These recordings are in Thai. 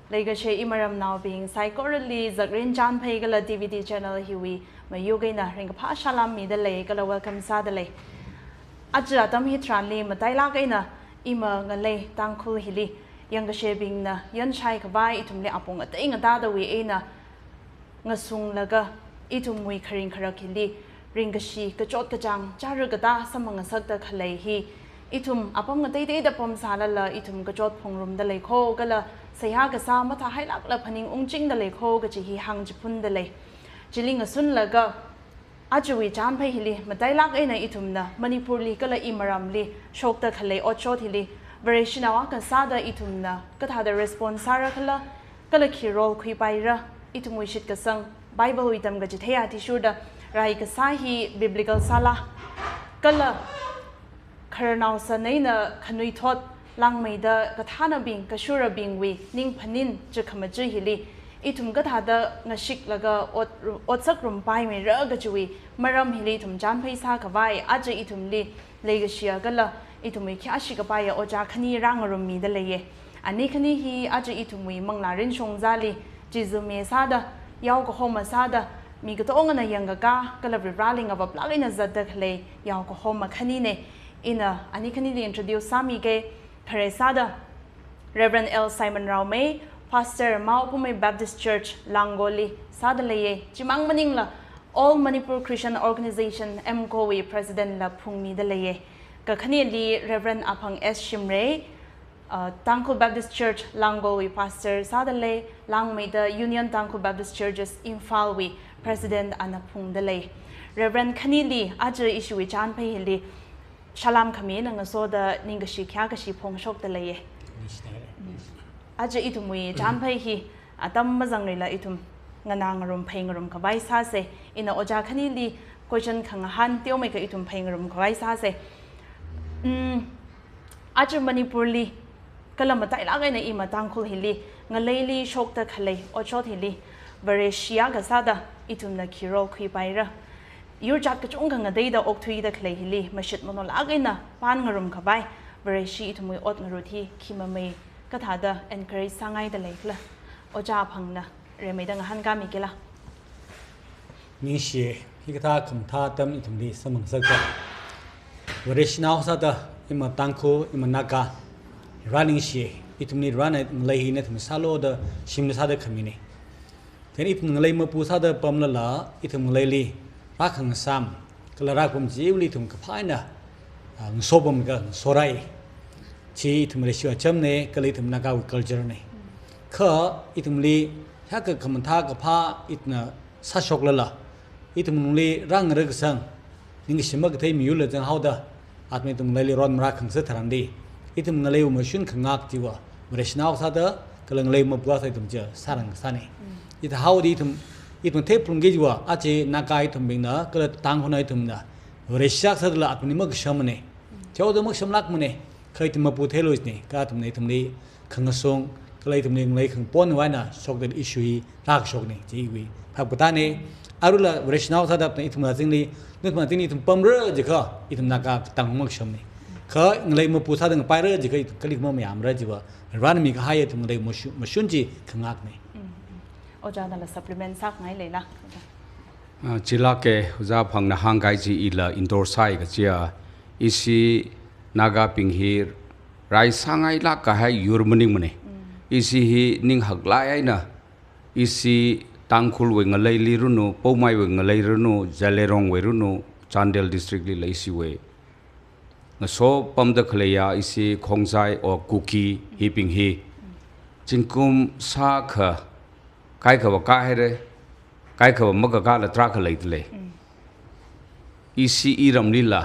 เลยก็เชื่ออิมารำนาวบิงไซโคเรลีจากเรียนจานเพย์ก็เลยทีวีดีชแนลฮิวีมาอยู่กันนะเรื่องกับพระชาลามีเดเลยก็เลย welcome ซาเดเลยอาจจะทำให้ทรานลีมาได้ลักกันนะอิมาเงินเลยตั้งคุยฮิลียังก็เชื่อบิงนะยันใช้กับว่าอีทุ่มเลยอาปงแต่อิงก็ตาดวีเอนะเงาซุงแล้วก็อีทุ่มมวยคริงคราคิลีเรื่องก็ชีก็จดกระจังจารึกตาสมังสักตะขเลยฮีอีทุ่มอาปงก็ได้แต่ปมสารละอีทุ่มก็จดพงรุมเดเลยโคก็เลยเสียก็สามารถให้ลักละพนิงองจิงเดเลยโคก็จะฮีหังจะพุ่นเดเลยจิลิงก็สุนแล้วก็อาจจะวิจารณ์ไปฮิลีมาได้ลักไอ้ในอีทุ่มนะมณีปุรีก็เลยอิมารำลีโชคตะขเลยอดโชทิลีบริชินาวกันซาดอีทุ่มนะก็ถ้าได้รีสปอนซาระก็เลยคีโรลคุยไประอีทุ่มวิชิตก็สังไบเบิลวิตามก็จะเทียที่สุดรายก็สาฮีบิบลิกลซาลาก็เลยคารนาวสนัยนะขนุยทอดลังไม่ได้ก็ท่านบิงก็ชูระบิงวีนิ่งพนินจะขมาจื้อฮิลีอีทุ่มก็ท่าได้งาชิกแล้วก็อดสักรุมไปไม่เลิกก็จุยมารำฮิลีทุ่มจานพิซากับไว้อาจจะอีทุ่มลีเลยก็เชียก็เลยอีทุ่มวิแค่ชิกกับไปอดจากขณีร่างรุมมีได้เลยอันนี้ขณีฮีอาจจะอีทุ่มวิมังลารินชงซาลีจิซุเมซาดายาวก็โฮมาซาดามีก็ต้องกันยังก็เลยรัลิงกับปลักอินจัดเด็กเลยยาวก็โฮมาขณีเนี่ยอินอันนี้ขณีเรียน introduce สามีเกคาเรซาดา Reverend L Simon Rao May Pastor Mao Pumay Baptist Church Langoli ซาดเลยจิมังมันยิงละ All Manipur Christian Organization MCOE President ละพุงมีเดเลยก็ขณีลี Reverend Apang S Shimray Tangkul Baptist Church Langoli Pastor ซาดเลยลังไม่ได้ Union Tangkul Baptist Churches Imphal we President อันพุงเดเลย Reverend ขณีลีอาจจะอิชวิจารณ์ไปฮิลีชลามขมิ้นงั้นโซดานิงกชิขยากชิพงชกเดเลยอาจจะอีทุ่มวิจารณ์ไปฮีตั้มมาจังเลยละอีทุ่มงานงรุมเพลงรุมขบายซาเซอินอจาขณีลีคุยจนขังหันเตี้ยวไม่ก็อีทุ่มเพลงรุมขบายซาเซอาจจะมณีปุรีก็ลำมาไต่ละกันในอิมาตังคุลฮิลีงั้นเลยลีชกตะขเลยอชดฮิลีบริเชียกับซาดาอีทุ่มนักคิโรคุยไประยูจัดกระจุงกันได้ดอกทุยตะขเลยฮิลีมาชิดมันละกันนะปานงรุมขบายบริชีอีทุ่มวิอดงรุที่คิมาเมก็ถ้าได้ encourage สังไงแต่เล็กละโอจ้าพังนะเรื่องไม่ต้องหันกามิกละมีเสียที่ก็ถ้าคำท่าเต็มอีกทุกทีสมังสักก็วริชนาอุตสาหะอิมันตังคูอิมันนักการรันเสียอีกทุกทีรันเลยหินทุกสาโลดชิมสาดขมิ้นแต่อีกทุกเลยมาปูสาดปั๊มละอีกทุกเลยลีรักหังซ้ำก็เลยรักผมจีวลีทุกกับพายนะโซบมก็โซไรชีทุกมันเชื่อจำเนี่ยก็เลยทุกนักการ culture เนี่ยข้าอีทุกลีถ้าเกิดคำท่ากับพาอีกน่ะสัชกละอีทุกมันลีร่างเริกสังนิ่งชิมก็ที่มีอยู่เลยจังเขาเด้ออาจไม่ทุกมันลีร้อนมรักขังเสถานดีอีทุกมันลีอุมาชุนขังงักจีวะบริษัทนาวซาเด้อก็เลยลีมาบัวใส่ทุกเจ้าสารังสานี่อีทุกเขาดีทุกอีทุกเทพพลุงกีจีวะอาจจะนักการอีทุกบิงนะก็เลยตั้งคนอีทุกนะบริษัทสัตว์ละอาจไม่มักชมเนี่ยเจ้าตัวมักชมลักมันเนี่ยเคยทุกมาพูดเทลุสเนี่ยก็ทุกเนี่ยทุกนี้ขังส่งก็เลยทุกเนี่ยเลยขังป้อนไว้นะชกเด็ดอิชุยรักชกเนี่ยจีวีภาพกุตาเนี่ยอารุละบริษัทนาวซาเด้อเนี่ยทุกมาสิ่งนี้นึกมาสิ่งนี้ทุกปั๊มเรือจีก็อีทุกนักการตั้งมักชมเนี่ยเขาเลยมาพูดซาเด้อไปเรือจีก็ก็ลิกมาไม่ยามเรือจีว่าร้านมีก็ให้ทุกเลยมาชุนจีขังงักเนี่ยโอจ้านั่นแหละ supplement สักไงเลยละจิลาเกจาพังนะฮังไกจีอีละอินโดไซก็เจียอิซีนากาปิงฮีไรสังไงลักก็ให้ยูร์มันนิงมันเนี่ยอิซีฮีนิงหักไล่ไอ้นะอิซีตังคุลเวงอะไรลีรุนูปูไม่เวงอะไรรุนูเจเลรองเวรุนูจันเดลดิสตริกลีเลยสิเวงโซปั๊มเดคเลยาอิซีคงใจโอคุกี้ฮีปิงฮีจิงคุมซาค่ะใครเขาบอกก้าให้เลยใครเขาบอกมักก้าละตรักเลยเลยอิซีอีรัมลีละ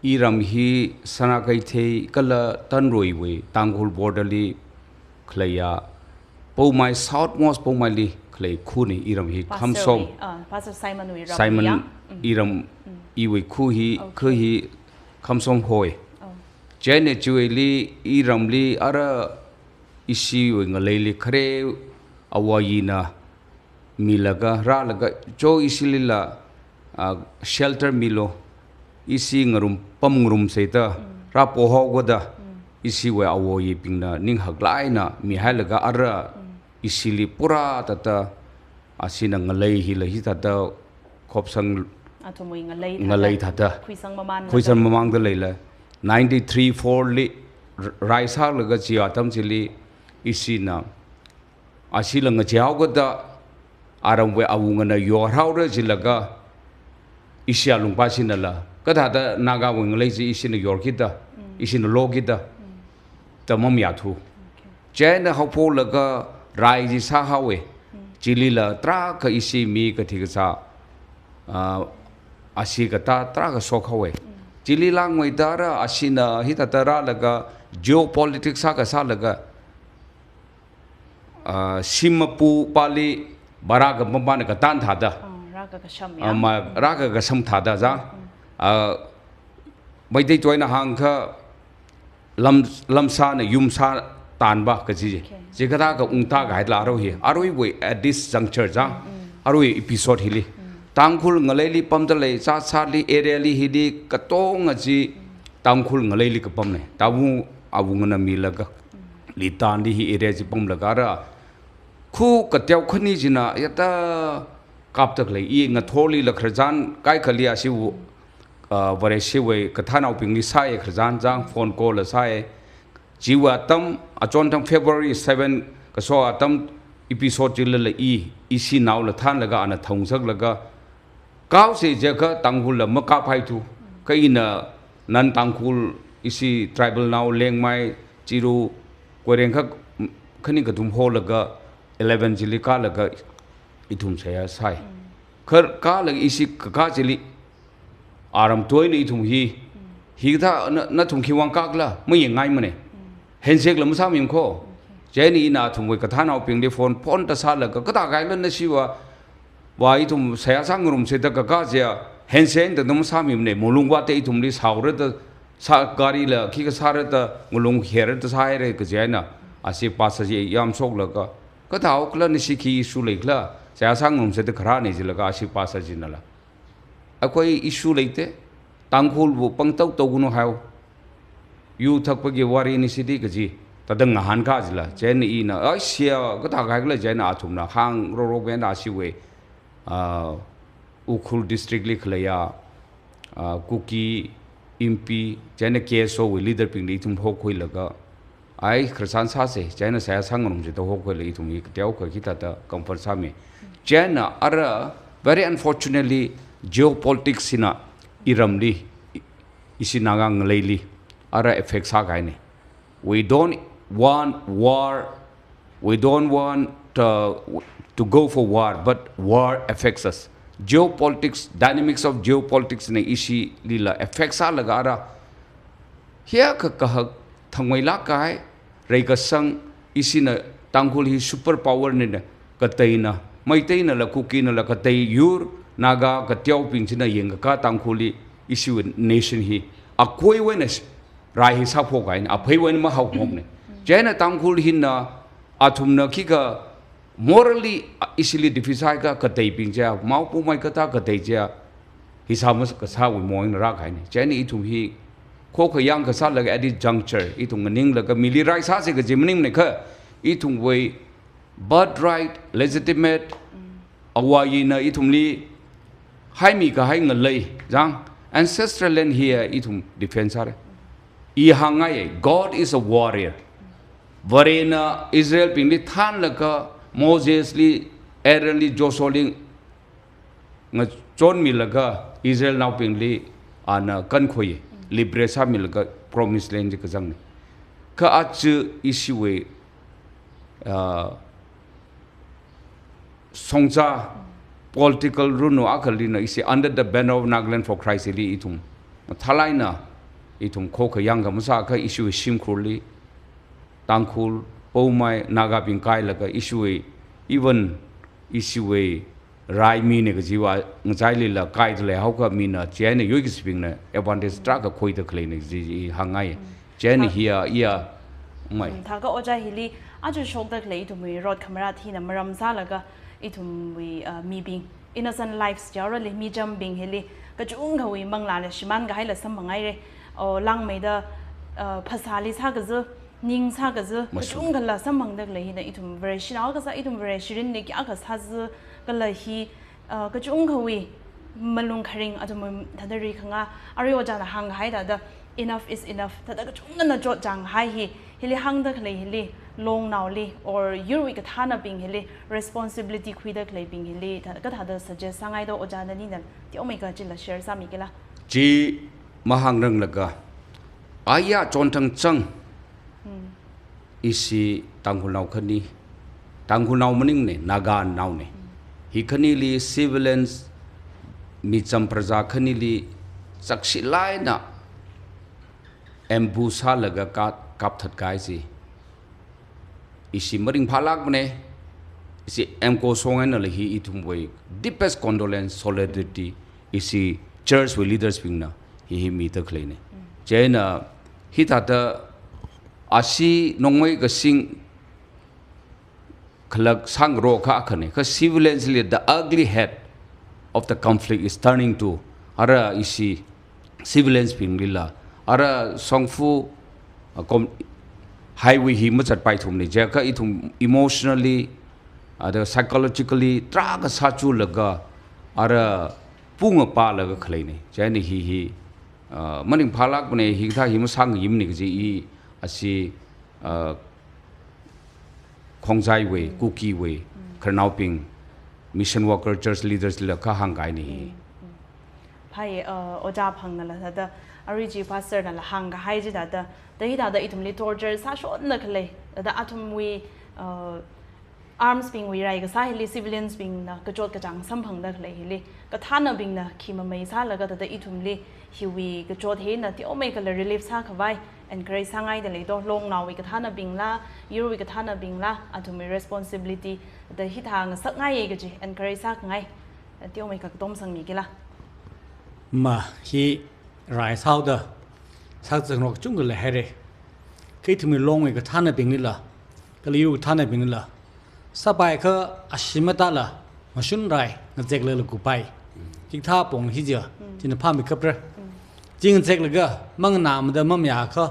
อีรัมฮีสนาไกเทก็ละตันรวยเวตังคุลบอร์ดลีเคลียปูไม่ South Most ปูไม่ลีเคลียคู่นี้อีรัมฮีคำส่ง Pastor Simon วิรัม Simon อีรัมอีเวคู่ฮีคือฮีคำส่งหอยเจเนจูเอลีอีรัมลีอาระอิซีเวงเลยลีเครอวายีนามีละก็ราละก็โจอิซีลีละshelter มีโลอิซีงรุมปั๊มงรุมเสตราโปฮอกวดาอิซีเวอวยีปิงนะนิ่งหักไลนะมีให้ละก็อาระ isili pura tata asina ngalai hi la hi tata khopsang athumui ngalai thata khuisang mamang da leila 93 4 li raisa laga chi atam chili isina asila nga chiao ga da aram we awunga na yor haura jilaga isya lungpa sinala kada da naga wenglei ji isina yor kita isina logita tamam ya thu chen ha pho laga rai ji sa hawe chili la tra ka isi mi ka thi ka sa asi ka ta tra ka so khawe chili lang ngoi dara asina hita tara laga geopolitics sa ka sa laga simapu pali baraga mambana ka tan thada raga ka sam thada za bai dei toina hang kha lamsa na yumsa tanba ka ji je kada ka ungta ga la ro hi aroi we at this juncture ja aroi episode hili tangkhul ngaleli pamdalei cha charli area li hidi ka tong ji tangkhul ngaleli ka pamne tabu awungna milaga li tan li hi area ji pam laga ra khu ka tew khani jina yata kap tak lei i nga tholi la kharjan kai khalia si vare si we ka thanau ping ni sai kharjan jang phone call la sai jiwa tam achon tang February 7 ka so atam episode jil la i isi naw la than laga ana thong sak laga kaw se je ka tanghul la maka phai tu ka ina nan tanghul isi tribal naw leng mai chiru kwereng kha khani ka dum ho laga 11 jili ka laga ithum saya sai khar ka laga isi ka jili aram toy ni ithum hi tha na thum khiwang kak la mai ngai mane handshake la musam yim kho jeni na thum we ka tha naw ping de phone ta sa laga ka ta gai lan na siwa wa ithum saya sang rum se ta ka ja handshake da dum sam yim ne molung wa te ithum li saur da sa gari la khi ka sar da molung her da sai re ka jena asi pas ji yam sok laga ka ta ok la ni sikhi issue lekla saya sang rum se ta khara ne ji laga asi pas ji na la akoi issue leite tangkhul bu pangtau to guno haw yu thak pa gi wari ni sidi ka ji tadang han ka jila chen i na ai sia ka ta ga la chen a thum na hang ro ben da si we ukhul district lik la ya kuki impi chen ke so we leader ping ni thum ho khoi la ga ai khrasan sa se chen sa sang rum je to ho khoi le thum i tew ka ki ta ta comfort sa me chen ara very unfortunately geopolitics ina iramli isinaga ngleili ara effects ha gaine we don't want war we don't want to go for war but war affects us geopolitics dynamics of geopolitics ne isi lila effects ha lagara here ka thangwai la kai rei ka sang isina tanghul hi super power ne ka taina mai taina la kuki na la ka tai yur naga ka tiaw ping china yeng ka tangkhuli issue nation hi a koi wenes rai hi sa pho gain a phei wen ma hau mom ne jena tangkhul hin na athum na ki ka morally easily defisai ka tai ping ja mau pu mai ka ta ka tai ja hi sa mas ka sa wi moing ra gain jena I thum hi kho kho yang ka sa la at this juncture I thum ning la ka mili rai sa se ka jimning ne kha I thum wei birthright legitimate awayi na I thum li hai mi ka hai ngalai jang ancestral land here I thum defense are I hangai God is a warrior varena Israel pingli than laka Moses li Aaron li Joshua nga chon mi laka Israel now pingli ana kan khoi liberation mi laka promised land ka jang ka ach isiwe songja political runo akalina isi under the banner of Nagaland for Christ li itum thalaina itum kho kha yang ga musa kha issue sim khurli tangkhul pomai naga ping kai la ka issue even issue rai mi ne ga jiwa ngai li la kai le hau ka mi na chen ne yoi ki sping na advantage tra ka khoi ta khle ne ji hangai chen here ia mai tha ka oja hili aju shok dak le tu mi road camera thi na maram za la ga itum wi mi bing innocent lives jarali mi jam bing hili ka chung ga wi mangla le shiman ga haila sam mangai re o lang mai da phasali sa ga zu นิ่งซากจะกระจุงกันละสมังเด็กเลยนะอิทุมเวรชินเอาก็ซะอิทุมเวรชิรินนี่กี่อาก็ซาจะกันเลยฮีกระจุงเขาวีมันลงคริงอาจจะมันทัดรีข้างอ่ะอะไรว่าจะนะหังไห้แต่ enough is enough แต่กระจุงกันนะจดจังไห้ฮีเฮลิหังเด็กเลยเฮลิลงนาวเลย or ยูริกท่านะบิงเฮลิ responsibility คุยเด็กเลยบิงเฮลิแต่ก็ถ้าเด็ก suggest สังไงตัวอาจารย์นี่นั่นที่โอเมก้าจินละ share สามีกันละจีมาหังเรื่องละก็อายะจนทั้งจังอีสีตังคุณเอาคันนี้ตังคุณเอามันนิ่งเนี่ยนากานเอาเนี่ยฮิคันนี้ลี civilians มีจำประชาคันนี้ลีสักสิไลนะเอ็มบูซาละก็กับทัดกายสิอีสีมริงพาลักมันเนี่ยอีสีเอ็มโกส่งเงินเลยฮีอีทุ่มไว้ deepest condolence solidarity อีสี church with leaders พิงนะฮีมีตะเคลเนี่ยเจน่ะฮิตาตะอาชีน้องไม่ก็สิ่งขลักสังโรคาคันเนี่ยคือ civilians เลย the ugly head of the conflict is turning to อะไรอีสี civilians พิงลิละอะไรสองฟูhighway หิมจัดไปทุ่มเนี่ยเจ้าก็อีทุ่ม emotionally อะไร psychologically ตราก็สัจจุละก็อะไรปุ่งปาละก็เคลเนี่ยเจ้านี่ฮีมันถึงพาลักมันเนี่ยหิถ้าหิมสังหิมนี่ก็จะอีอาชีของใจเวคุกกี้เวครนาวพิง mission worker church leaders ละก็ห่างไกลนี่ไพ่อาจารย์พังนั่นแหละแต่อริจิพาสเตอร์นั่นแหละห่างก็ให้จีแต่ที่แต่อีทุมลิทอร์เจอร์ซาชดนั่นก็เลยแต่อาทุมวีarms ปิงวีไรก็ซาเฮลิ civilians ปิงนะก็โจทย์กระจังสัมพังนั่นก็เลยเฮลิก็ท่านน่ะปิงนะขีมาไม่ซาแล้วก็แต่อีทุมลิฮิวีก็โจทย์เห็นนะที่โอเมก็เลย relief ซาเขาไว้ encourage สังไงแต่เลยต้องลงนาวิก็ท่านน่ะปิงละยูริก็ท่านน่ะปิงละอาทุมมี responsibility แต่ที่ทางสักไงก็จี encourage สักไงที่โอเมก็ต้องสังมีกันละมาฮีรายเศร้าเด้อสักจังหวะจุ่งกันเลยให้เลยคือที่มีลงอีกท่านน่ะปิงนี่ละก็เลยอยู่ท่านน่ะปิงนี่ละสบายก็อาชิมตาละมาชุนไรงั้นเจ๊กเลยลูกไปที่ท่าปงที่เจอที่น่ะพามีกับเรื่องจริงเจ๊กเลยก็มั่งนามเดิมมั่งยาก็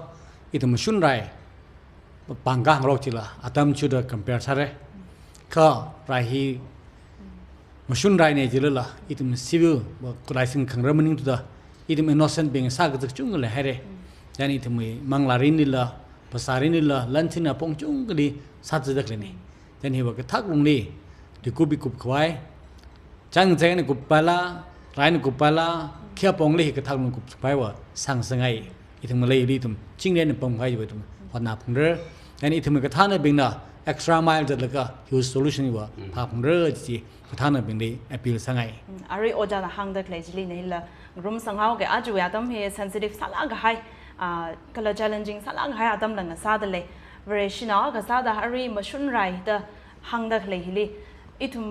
อีตัวมาชุนไรปังก้างเราจีละอาตมชุดเดิม compare ใช่ไหมก็ไรฮีมาชุนไรเนี่ยจีละละอีตัวมัน civil ก็ไรสิ่งขังเรื่องมันนี่ตัวอีตัวมัน innocent เป็นสักก็จะจุ่งกันเลยให้เลยยันอีตัวมันมังลารินนี่ละภาษารินนี่ละลันทิน่ะปงจุ่งก็ดีสัตว์จะได้เลยนี่ยันเห็นว่าก็ทักลงนี่ดีกูบิกุบควายจังเจ๊นี่กุบไปละไรนี่กุบไปละเขี้ยปงเลยก็ทักลงกุบไปว่าสั่งสังไงอีทั้งมาเลยดีตุ่มจริงเรียนปงไงอยู่ตุ่มหัวหน้าพงเร่ยันอีทั้งมันก็ท่านเนี่ยเป็นน่ะ extra mile จัดเลยก็ huge solution ว่าพาพงเร่จีก็ท่านเนี่ยเป็นดี appeal สังไงอะไรโอจาระหังเด็กเลยจีลีนี่ละรุมสังเอาแกอาจุยาตั้มเฮ sensitive สาระก็ให้ก็เลย challenging สาระก็ให้อาตั้มหลังก็ซาดเลย variation ก็ซาดอะไรมาชุนไรเดหังเด็กเลยฮิลีอีทุม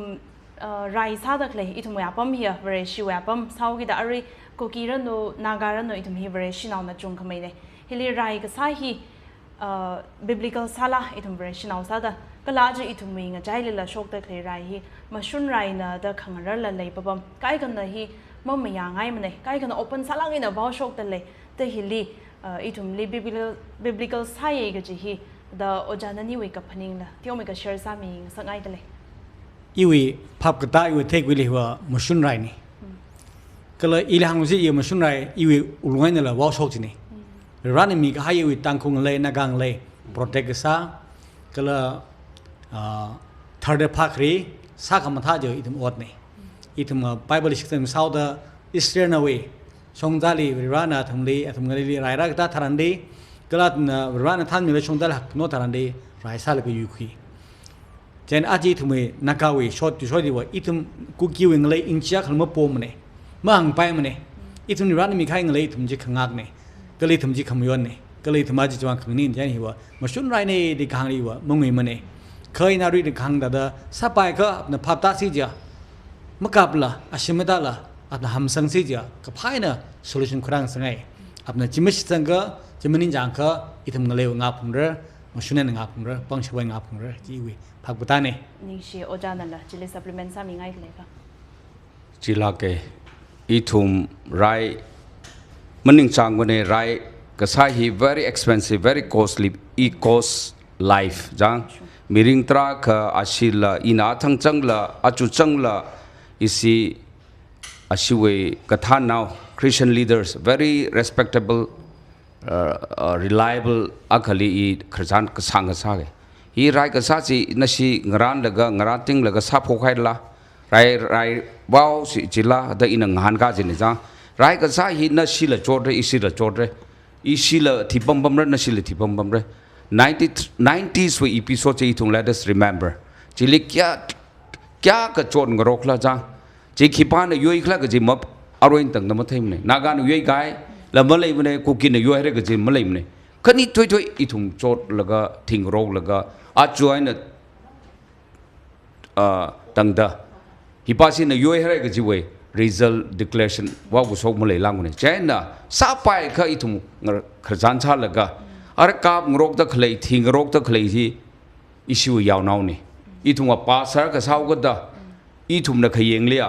ไรซาเด็กเลยอีทุมยาปั๊มเฮีย variation ยาปั๊มเศร้ากี่ดาอะไรกุกีรันโนนาการันโนอีทุมเฮีย variation เอาหน้าจุงขมิ้นเลยฮิลีไรก็ซาฮีbiblical ซาละอีทุม variation เอาซาดก็ลาจะอีทุมวิ่งใจเลยละโชคเด็กเลยไรฮีมาชุนไรนะเด็กขังรันเลยปั๊มใกล้กันเลยฮีมั่งไม่ยังไงมันเลยใกล้กัน open ซาละกินเอาบ้าโชคเด็กเลยแต่ฮิลีอีทุมลี biblical ซาเยก็จะฮีแต่อาจารย์นี่วิกับพนิงละที่โอเมก้า share สามีสักไงแต่เลยอีวีพับกระต่ายอีวีเทควิลว่ามาชุนไรนี่ก็เลยอีหลังสิอีมาชุนไรอีวีอุลงนี่แหละว่าโชคจริงนี่ร้านนี้มีก็ให้อีวีตั้งคงเลยนักกังเลย protect ซะก็เลยthird park รีสักคำท่าเจออีทุ่มอดนี่อีทุ่ม Bible ศึกษาเศร้าเดออิสราเอลเวชงดาลีร้านทุ่มลีทุ่มลีรายรักตาทารันดีก็แล้วร้านท่านมีเลยชงดาลโนทารันดีรายสาลก็อยู่คุยเจนอาจีทุ่มนักข่าวชดดีว่าอีทุ่มกุกิวเองเลยอินเชียขนมปมมันเนี่ยเมื่อหังไปมันเนี่ยอีทุ่มร้านมีใครเองเลยทุ่มจีขังอักเนี่ยก็เลยทุ่มจีขมยอนเนี่ยก็เลยทุ่มอาจีจวนขมิ้นเจนหิวว่ามาชุนไรเนี่ยดีขังดีว่ามึงมันเนี่ยเคยนารีดีขังแต่สับไปก็นับภาพตาสิจ้ะมกับละอาชิมตาละอันหำสังสิจ้ะก็พายนะ solution ครั้งสังไงอันจิมชิสังก็จิมนินจังก็อีทุ่มเลวงาพุ่งเร่มาชุนเนี่ยงาพุ่งเร่ปังช่วยงาพุ่งเร่จีวีพักบุตรเนี่ยนี่เชียโอจานั่นแหละจิเล supplement สามีไงเลยปะจิลาเกอีทุ่มไรมันหนึ่งจังวันนี้ไร ก็ใช้ very expensive very costly it cost life จังมีริงตราค่ะอาชีละอินาทั้งจังละอาจุจังละอิสิอาชีวกท่านnow Christian leaders very respectable reliable อักลีอีคริสต์ก็สังกัดสักฮีไรก็สักสินั่นสิงานเล็กงานติ้งเล็กสับพกให้ละไรว้าวสิจิละได้อินังหันก้าจินี่จ้าไรก็สักฮีนั่นสิละโจทย์อิสิละโจทย์อิสิละที่บัมเรนั่นสิละที่บัมเร90s ว่า episode ที่ทุ่ง let us remember จิลิกยาก็โจทย์งรกละจ้าจิขีปานเนี่ยย้อยคลาก็จิมับอารมณ์ต่างๆมาเท่านี้นาการย้อยไกแล้วมาเลยมันเนี่ยกูกินเนี่ยย้อยอะไรก็จิมาเลยมันเนี่ยคันนี้ถอยๆอีทุ่งโจทย์แล้วก็ทิ้งโรคแล้วก็อาจจะเนี่ยตั้งแต่ฮิปาสิเนี่ยย้อยอะไรก็จิเว้ result declaration ว่ากูส่งมาเลยล่างมันเนี่ยเช่นน่ะซาไปก็อีทุ่งขจันชาแล้วก็อะไรกับโรคตะเคลทิ้งโรคตะเคลที่อิชิวยาวนาวนี่อีทุ่งว่าป้าสารก็เศร้าก็ได้อีทุ่มนักขยิงเลีย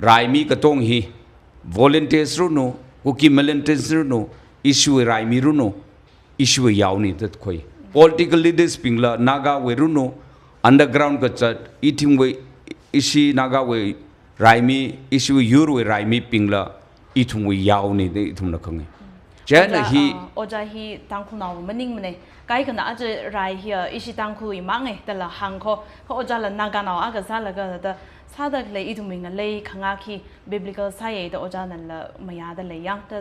รายมีกระตงฮี volunteers รู้โนกุกิม volunteers รู้โนอิชูรายมีรู้โนอิชูยาวนี่ตัดคุย political leaders ปิงละนากาเวรู้โน underground ก็จัดอีทิมเวอิชีนากาเวรายมีอิชูยูร์เวรายมีปิงละอีทุ่มเวยาวนี่อีทุ่มนักขยิงเจ้าหน้าที่โอจาฮีตังคุณเอามันนิ่งมันเนี่ยใกล้กันนะอาจจะรายเฮียอิชิตังคุยมั่งไงแต่ละหังเขาโอจาละนาการเอาอากาศละก็แต่ซาดักเลยอีทุ่มงเลยขังอาคี biblical ใช่แต่โอจานั่นละไม่ยาแต่เลยยังแต่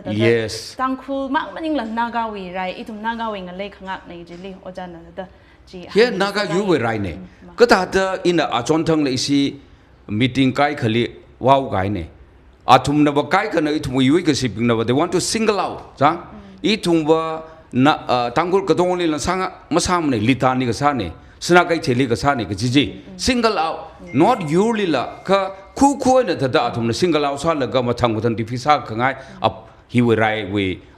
ตังคุมั่งมันนิ่งละนากาวีไรอีทุ่มนากาวีกันเลยขังอาในจิลีโอจานั่นแต่จีเฮียนากายูเวไรเนี่ยก็ถ้าเธออินอาจอนทั้งเลยสิmeeting ใกล้ขลีว้าวไกเนี่ยอาทุ่มนับใกล้กันอีทุ่มยุยก็สิบิงนับ they want to single out จ้ะอีทุ่มว่าตั้งกุลกระตงเลยละสังมาซ้ำเนี่ยลิตานี่ก็ซ้ำเนี่ยสนาไก่เชลีก็ซ้ำเนี่ยก็จี single out not you ลิละก็คู่เนี่ยถ้าได้อาทุ่มเนี่ย single out ซ้ำแล้วก็มาทำกันที่พิซซ่าก็ง่ายอับฮิวไรเว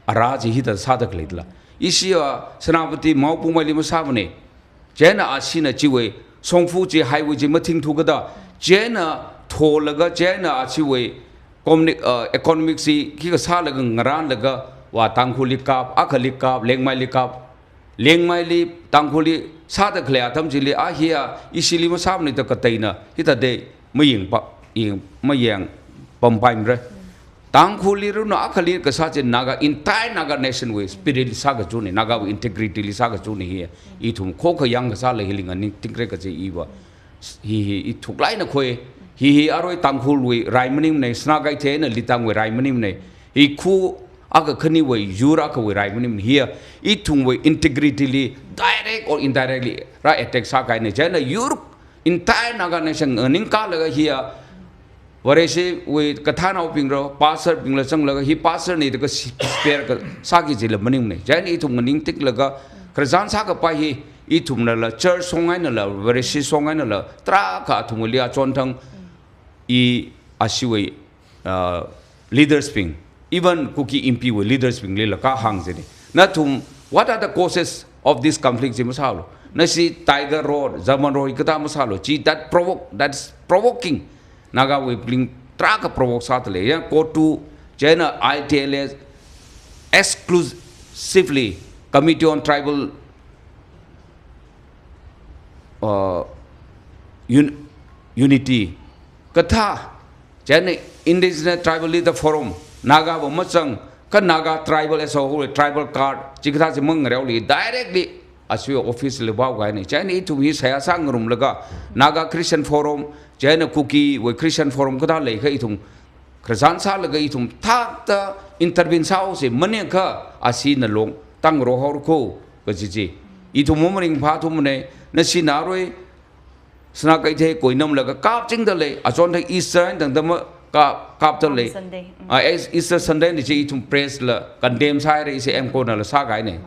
อาราจีฮิตาซ้ำตะกลิดละอีสิว่าสนาปฏิมาปุ่มไม่ลิมาซ้ำเนี่ยเจน่าอาชีนะจีเวส่งฟูจีไฮเวจีมาทิ้งทุกข์ก็ได้เจน่าโทรแล้วก็เจน่าอาชีเวeconomic สิที่ก็ซ้ำแล้วก็งานแล้วก็ว่าตังคุลิกับอัคลิกับเลี้ยงไม่ลิกับเลี้ยงไม่ลิตังคุลิซาตะเคลียทำจิลิอาเฮียอิสิลิมาซ้ำนี่ตะกะเตยนะที่ตะเดไม่ยิงปะยิงไม่ยิงปมไปมั้ยเลยตังคุลิรู้นะอัคลิก็ซาจินนาga entire naga nation way spirit ลิซากะจูนี่ naga integrity ลิซากะจูนี่เฮียอีถุมโคกยังก็ซาเลยฮิลิงันนี่ติงเรก็จะอีวะฮีอีถูกไล่นะคุยฮีอร่อยตังคุลุยไรมันนี่เนี่ยสนาไกเทนลิตังเวไรมันนี่เนี่ยอีคู่อาก็ขึ้นนี่เว้ยยูรักเว้ยไรมันนี่เฮียอีทุ่งเว้ย integrity ลี direct or indirectly ไร attack สักการเนี่ยเจ้าเนี่ยยูร์ entire naga nation นิ่งกาเลยก็เฮียวันนี้สิเว้ยกระทานเอาปิงเรา pastor ปิงเราจังเลยก็ฮี pastor นี่ก็ spare ก็สักกี่จิลมันนี่เนี่ยเจ้าเนี่ยอีทุ่งนิ่งติ๊กเลยก็กระจานสักก็ไปฮีอีทุ่งนั่นแหละ church ส่งให้นั่นแหละวันนี้สิส่งให้นั่นแหละตราก็ทุ่งเลียจนทั้งอีอาชีวleaders ping even cookie impi with leaders ping le ka hang je na thum what are the causes of this conflict je masalo na si tiger road zaman road ikata masalo chi that's provoking naga we bling track provoke sat le ya go to jena ITLS exclusively committee on tribal unityก็ถ้าเช่น indigenous tribal leader forum นากาบ่มาจังก็นากา tribal as a whole tribal card จิกถ้าจะมึงเร็วเลย directly อาชีพ office เลยบ้าไงเนี่ยเช่นอีทุกที่เสียสร้างรุมแล้วก็นากา Christian forum เช่นคุกกี้เว้ย Christian forum ก็ได้เลยก็อีทุกคริสต์ศาสนาแล้วก็อีทุกถ้าจะ intervene เช้าสิมันเนี่ยก็อาชีพนั่นลงตั้งรอฮารุโคก็จีอีทุกมันยังพาทุกมันเนี่ยนั่นสินารุยสนาไกเทกุยน้ำเลยก็กาบจริงทะเลอาจารย์ที่อีสเตอร์ต่างๆมากาบทะเลอีสเตอร์ซันเดย์นี่จะอีทุ่มเพรสละกันเดมใช่เลยสิเอ็มโคนละสากไงเนี่ย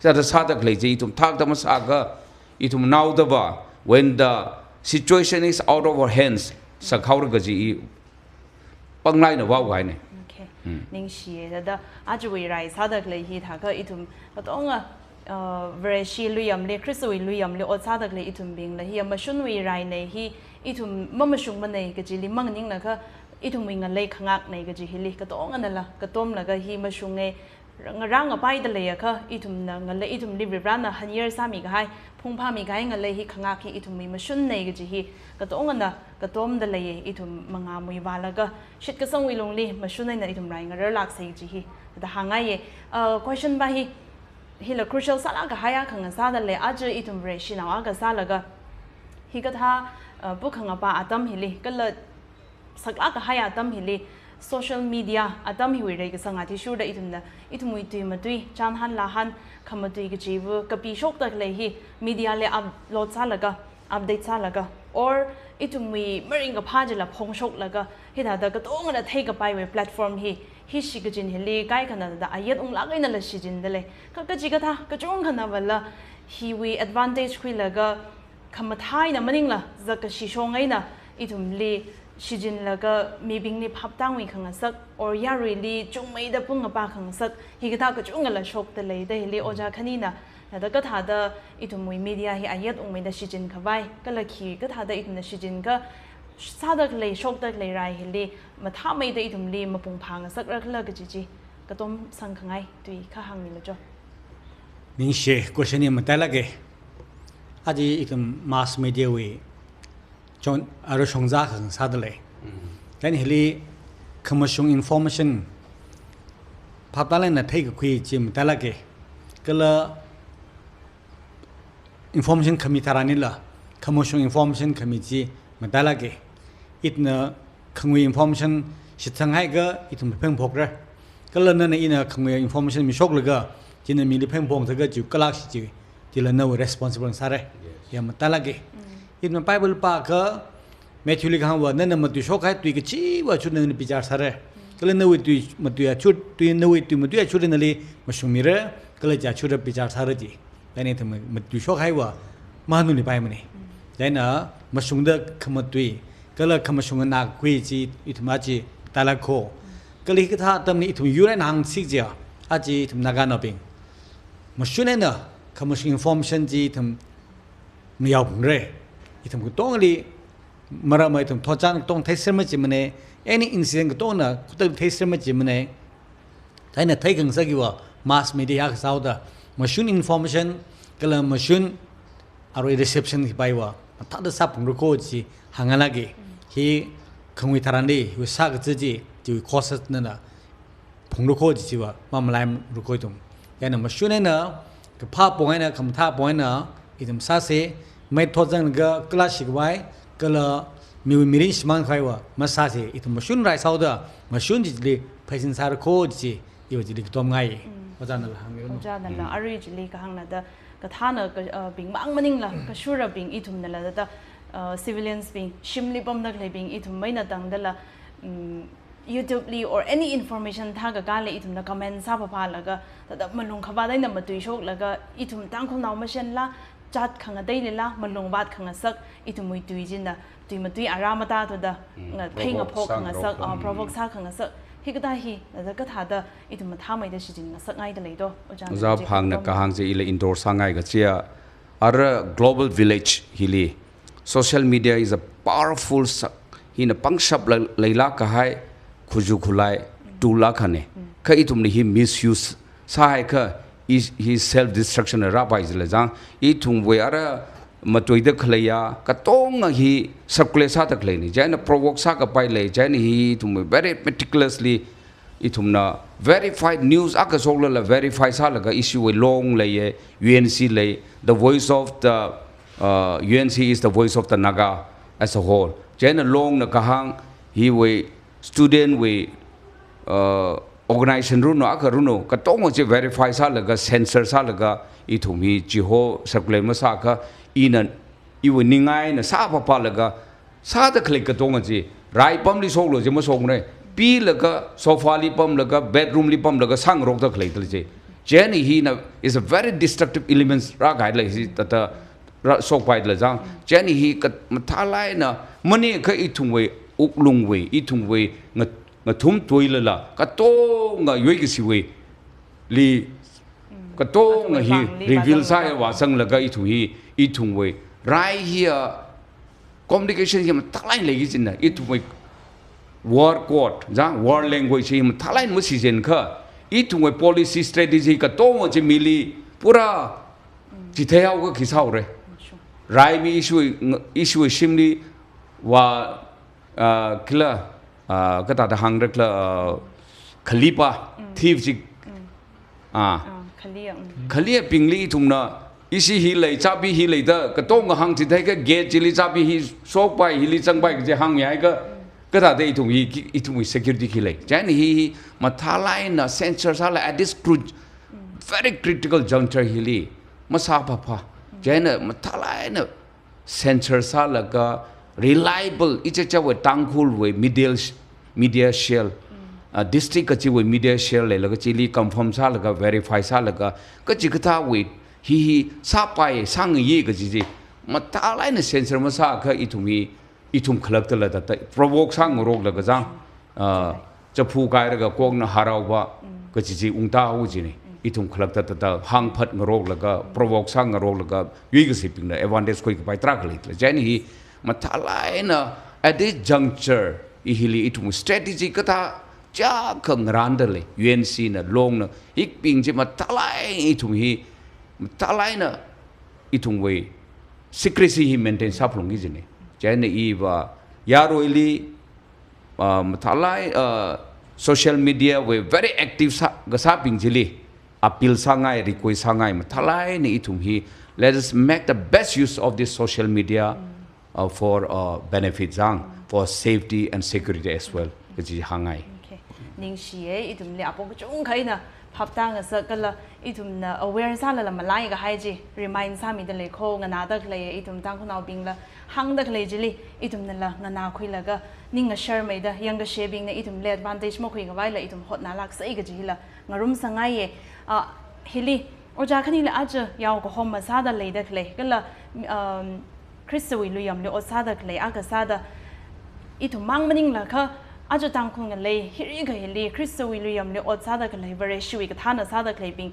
จะสาตะเลยจะอีทุ่มทักธรรมสากก็อีทุ่มน่าวตัวบ่า when the situation is out of our hands สักเขาก็จะอีปังไล่เนี่ยว่าไงเนี่ยนิ่งเชียแต่อาจจะวิไรสาตะเลยที่ถ้าก็อีทุ่มก็ต้องเวรชีลุยมเลคริสต์วิลุยมเลอดซาดักเลยอีทุ่มบิงเลยเฮียมาชุนวิไรในฮีอีทุ่มมาชุงมันในก็จีลิมังนิ่งนะก็อีทุ่มวิงกันเลยขังอักในก็จีฮิลิก็ต้องอันนั้นละก็ต้มแล้วก็ฮีมาชุงใน ร่างกับไปแต่เลยอะค่ะอีถุมนะงั้นเลยอีถุมรีบร้านนะฮันเยอร์สามีก็ให้พงพามีก็ให้งั้นเลยฮิขงาคีอีถุมมีมาชุนในก็จีฮีก็ต้องงั้นนะก็ต้มแต่เลยอีถุมมังามวยบาแล้วก็ชิดก็ส่งวิลงลีมาชุนในนะอีถุมไรงั้นเรื่องหลักใส่จีฮีแต่หางไงquestion ไปฮิละ crucial สาระก็ให้ขงาซาแต่เลยอาจจะอีถุมเรชินเอาก็ซาแล้วก็ฮิก็ท่าพวกขงาปาอาตัมฮิลีก็เลยสักละก็ให้อาตัมฮิลีsocial media atam hi wei ke sanga ti shu da itumna itumui tui matui chan han la han khamatui ke jibu kapi shok tak le hi media le upload sa laga update sa laga or itumui mering ka pha jela phong shok laga hi da da ka tong na thei ka pai we platform hi shi ke jin heli kai kana da ayat ung la kai na la shi jin dele ka ji ka tha ka chung kana wala hi we advantage khui laga khamathai na maning la zaka shi shongai na itum le shijin laga mibing ni phaptang wi khanga sak or ya really chungmei da punga pa khanga sak hi ga ta ka chunga la shok te lei de li oja khani na da ka tha da itumui media hi ayat ungmei da shijin khawai ka la khi ka tha da itum na shijin ka sa da lei shok da lei rai hi li ma tha mei da itum li ma pung phang sak rak la ka ji ka tom sang khangai tui kha hang ni la jo ning she question ni mata la ge aji itum mass media we chon aro shongza khang sa de le kan hili commercial information phaptalen na thai ka khui chi mata la ge kala information khami tharani la commercial information khami chi mata la ge itna khangwi information shithangai ga itum pheng phok ra kala na na ina khangwi information mi shok la ga jina mi li pheng phong tha ga ju kalak shi ji tila no responsible sa re ya mata la ge itna bible pa ka Matthew li khang wa na na matu shok hai tu ke chi wa chu na ni pijar sa re kala na wi tu matu ya chu tu na wi tu matu ya chu na li mashumi re kala ja chu ra pijar sa re ji dai tham matu shok hai wa ma nu ni pai mani dai na mashung da khamatui kala khamashung na kwi ji itma ji tala kho kali ka tha tam ni ithu yu na nang sik ja a ji tham na ga no ping mashune na khamashung information ji tham mi yaw phung re itham ku tong li mara mai tum thojan tong thaiser ma ji mane any incident ko na ku ta thaiser ma ji mane thai na thai gang sa gi wa mass media ka sau da machine information kala machine aro reception ki bai wa ta da sa pung ko ji hangala gi hi khangwi tharani wi sa ga ji ji courses na na phung ko ji wa ma malai ru ko tum ya na machine na ka pha point na kham tha point na idum sa se mai thojan ga class ki bai kala mi mirin shman khaiwa masase itu machine rai sauda machine ji phaisin sar ko ji yo ji tom ngai ojan la hang yo ojan la ari ji li ka hang na da ka thana ka bing mang maning la ka shura bing itum na la da civilians bing shimli bom na le bing itum mai na dang da la YouTube li or any information tha ga le itum na comment sa pa la ga da malung khaba dai na matui shok la ga itum tang khom naw ma shen la chat khanga dai le la malung bat khanga sak itumui tui jin da tui ma tui aramata to da phei nga phok khanga sak provoke sa khanga sak hi ka da hi da ka tha da itum ma tha mai da shi jin na sak ngai da le do za phang na ka hang je ile indoor sangai ga chia ara global village hili social media is a powerful hi na pangshap leila ka hai khuju khulai tula khane ka itum ni hi misuse sa hai ka is his self destruction ra bai zle jang I thung we ara matoi da khlaya ka tong hi circulate sa tak le ni jaina provoke sa ka pai le jaina hi thum very meticulously I thum na verified news aka sok la verify sa la ga issue we long le ye UNC le the voice of the UNC is the voice of the Naga as a whole jaina long na ka hang hi we student we organization runo aka runo ka tong je verify sa la ga censor sa la ga I thum hi chi ho circulate ma sa ka ina iwe ningai na sa pa la ga sa da click ka tong je rai pam li sok lo je ma sok ne pi la ga sofa li pam la ga bedroom li pam la ga sang rok da click tel je jenny hi na is a very destructive elements ra ga la hi ta ra sok pai la jang jenny hi ka ma tha lai na mani ka I thum we uk lung we I thum we nga thum toi la ka to nga yoi ki si we li ka to nga hi reveal sa wa sang la ga I thu hi I thum we right here communication hi ma thlai le gi chin na I thum we word code ja word language hi ma thlai mu si jen kha อีถุงไว้ policy strategy ก็โตมันจะมีลีปุระจิตเที่ยวก็ขี้เศร้าเลยรายมี issue ชิมลีว่าคิดละก็ตัดหางเรื่องขลีปะทีฟจิขลีปิงลีถุงน่ะอีสิฮิเลยจับบีฮิเลยเด้อก็ต้องหางจิตให้ก็เกจิลีจับบีฮิโซกไปฮิลิจังไปก็จะหางใหญ่ก็ตัดอีถุงอีถุง security ฮิเลยใช่นี่ฮิมาท่าไลน์น่ะ sensor ท่าไลน์ at this very critical juncture ฮิลีมาซาพะพะใช่เนี่ยมาท่าไลน์น่ะ sensor ท่าแล้วก็ reliable อีจะว่าตั้งคูลไว้ media share district ก็จะว่า media share เลยแล้วก็จิลี confirm ท่าแล้วก็ verify ท่าแล้วก็จิกท่าไว้ฮีซาไปสร้างยี่ก็จีมาท่าไลน์น่ะ sensor มาซาก็อีถุงคลับตลอดแต่ provoke สร้างโรคแล้วก็จังจะพูดกันแล้วก็กงน่ะหาราวว่าก็จีอุงตาหูจีนี่อีถุงคลับแต่หางพัดโรคแล้วก็ provoke สร้างโรคแล้วก็ยุ่ยก็สิปิงเลย advantage คุยกับไปตรักเลยแต่ใจนี่มาท่าไลน์น่ะ at this juncture อีฮิลีอีถุง strategy ก็ท่าจ้าขังรันเดเลย UNC น่ะลงน่ะอีกปิงจะมาท่าไลน์อีถุงฮีท่าไลน์น่ะอีถุงเว้ secrecy ฮี maintain ซับลงกี่จีนี่ใจนี่อีว่ายาโรยลีท่าไลน์social media เว้ very active ก็ซับปิงจีลี appeal สังไง request สังไงมาท่าไลน์นี่อีถุงฮี let us make the best use of this social media for benefit จัง for safety and security as well ก็จีหางไงนิ่งเชียอีถุงเลี้ยปกจุงใครน่ะพับตั้งเสกละอีถุงน่ะ aware ซะละมาไล่ก็ให้จี remind ซะมีแต่เลยโคงนาดักเลยอีถุงตั้งคนเอาบิงละหังดักเลยจีลีอีถุงนั่นละนาคุยละก็นิ่งก็ share ไม่ได้ยังก็ share บิงเนี่ยอีถุงเลี้ย advantage มาคุยกันไว้ละอีถุงหดนาลักใส่ก็จีละงารุมสังไงฮิลีโอจาคันนี้ละอาจจะยาวก็หอมมาซาดัเลยดักเลยก็ละคริสต์วิลุยมเลยอซาดักเลยอากาซาดาอีถุงมั่งมันนิ่งละก็อาจจะตั้งคนกันเลยฮิริก็เฮลีคริสต์วิลเลียมเนี่ยอดซาดกันเลยบริสุทธิ์ก็ท่านซาดกันเลยปิง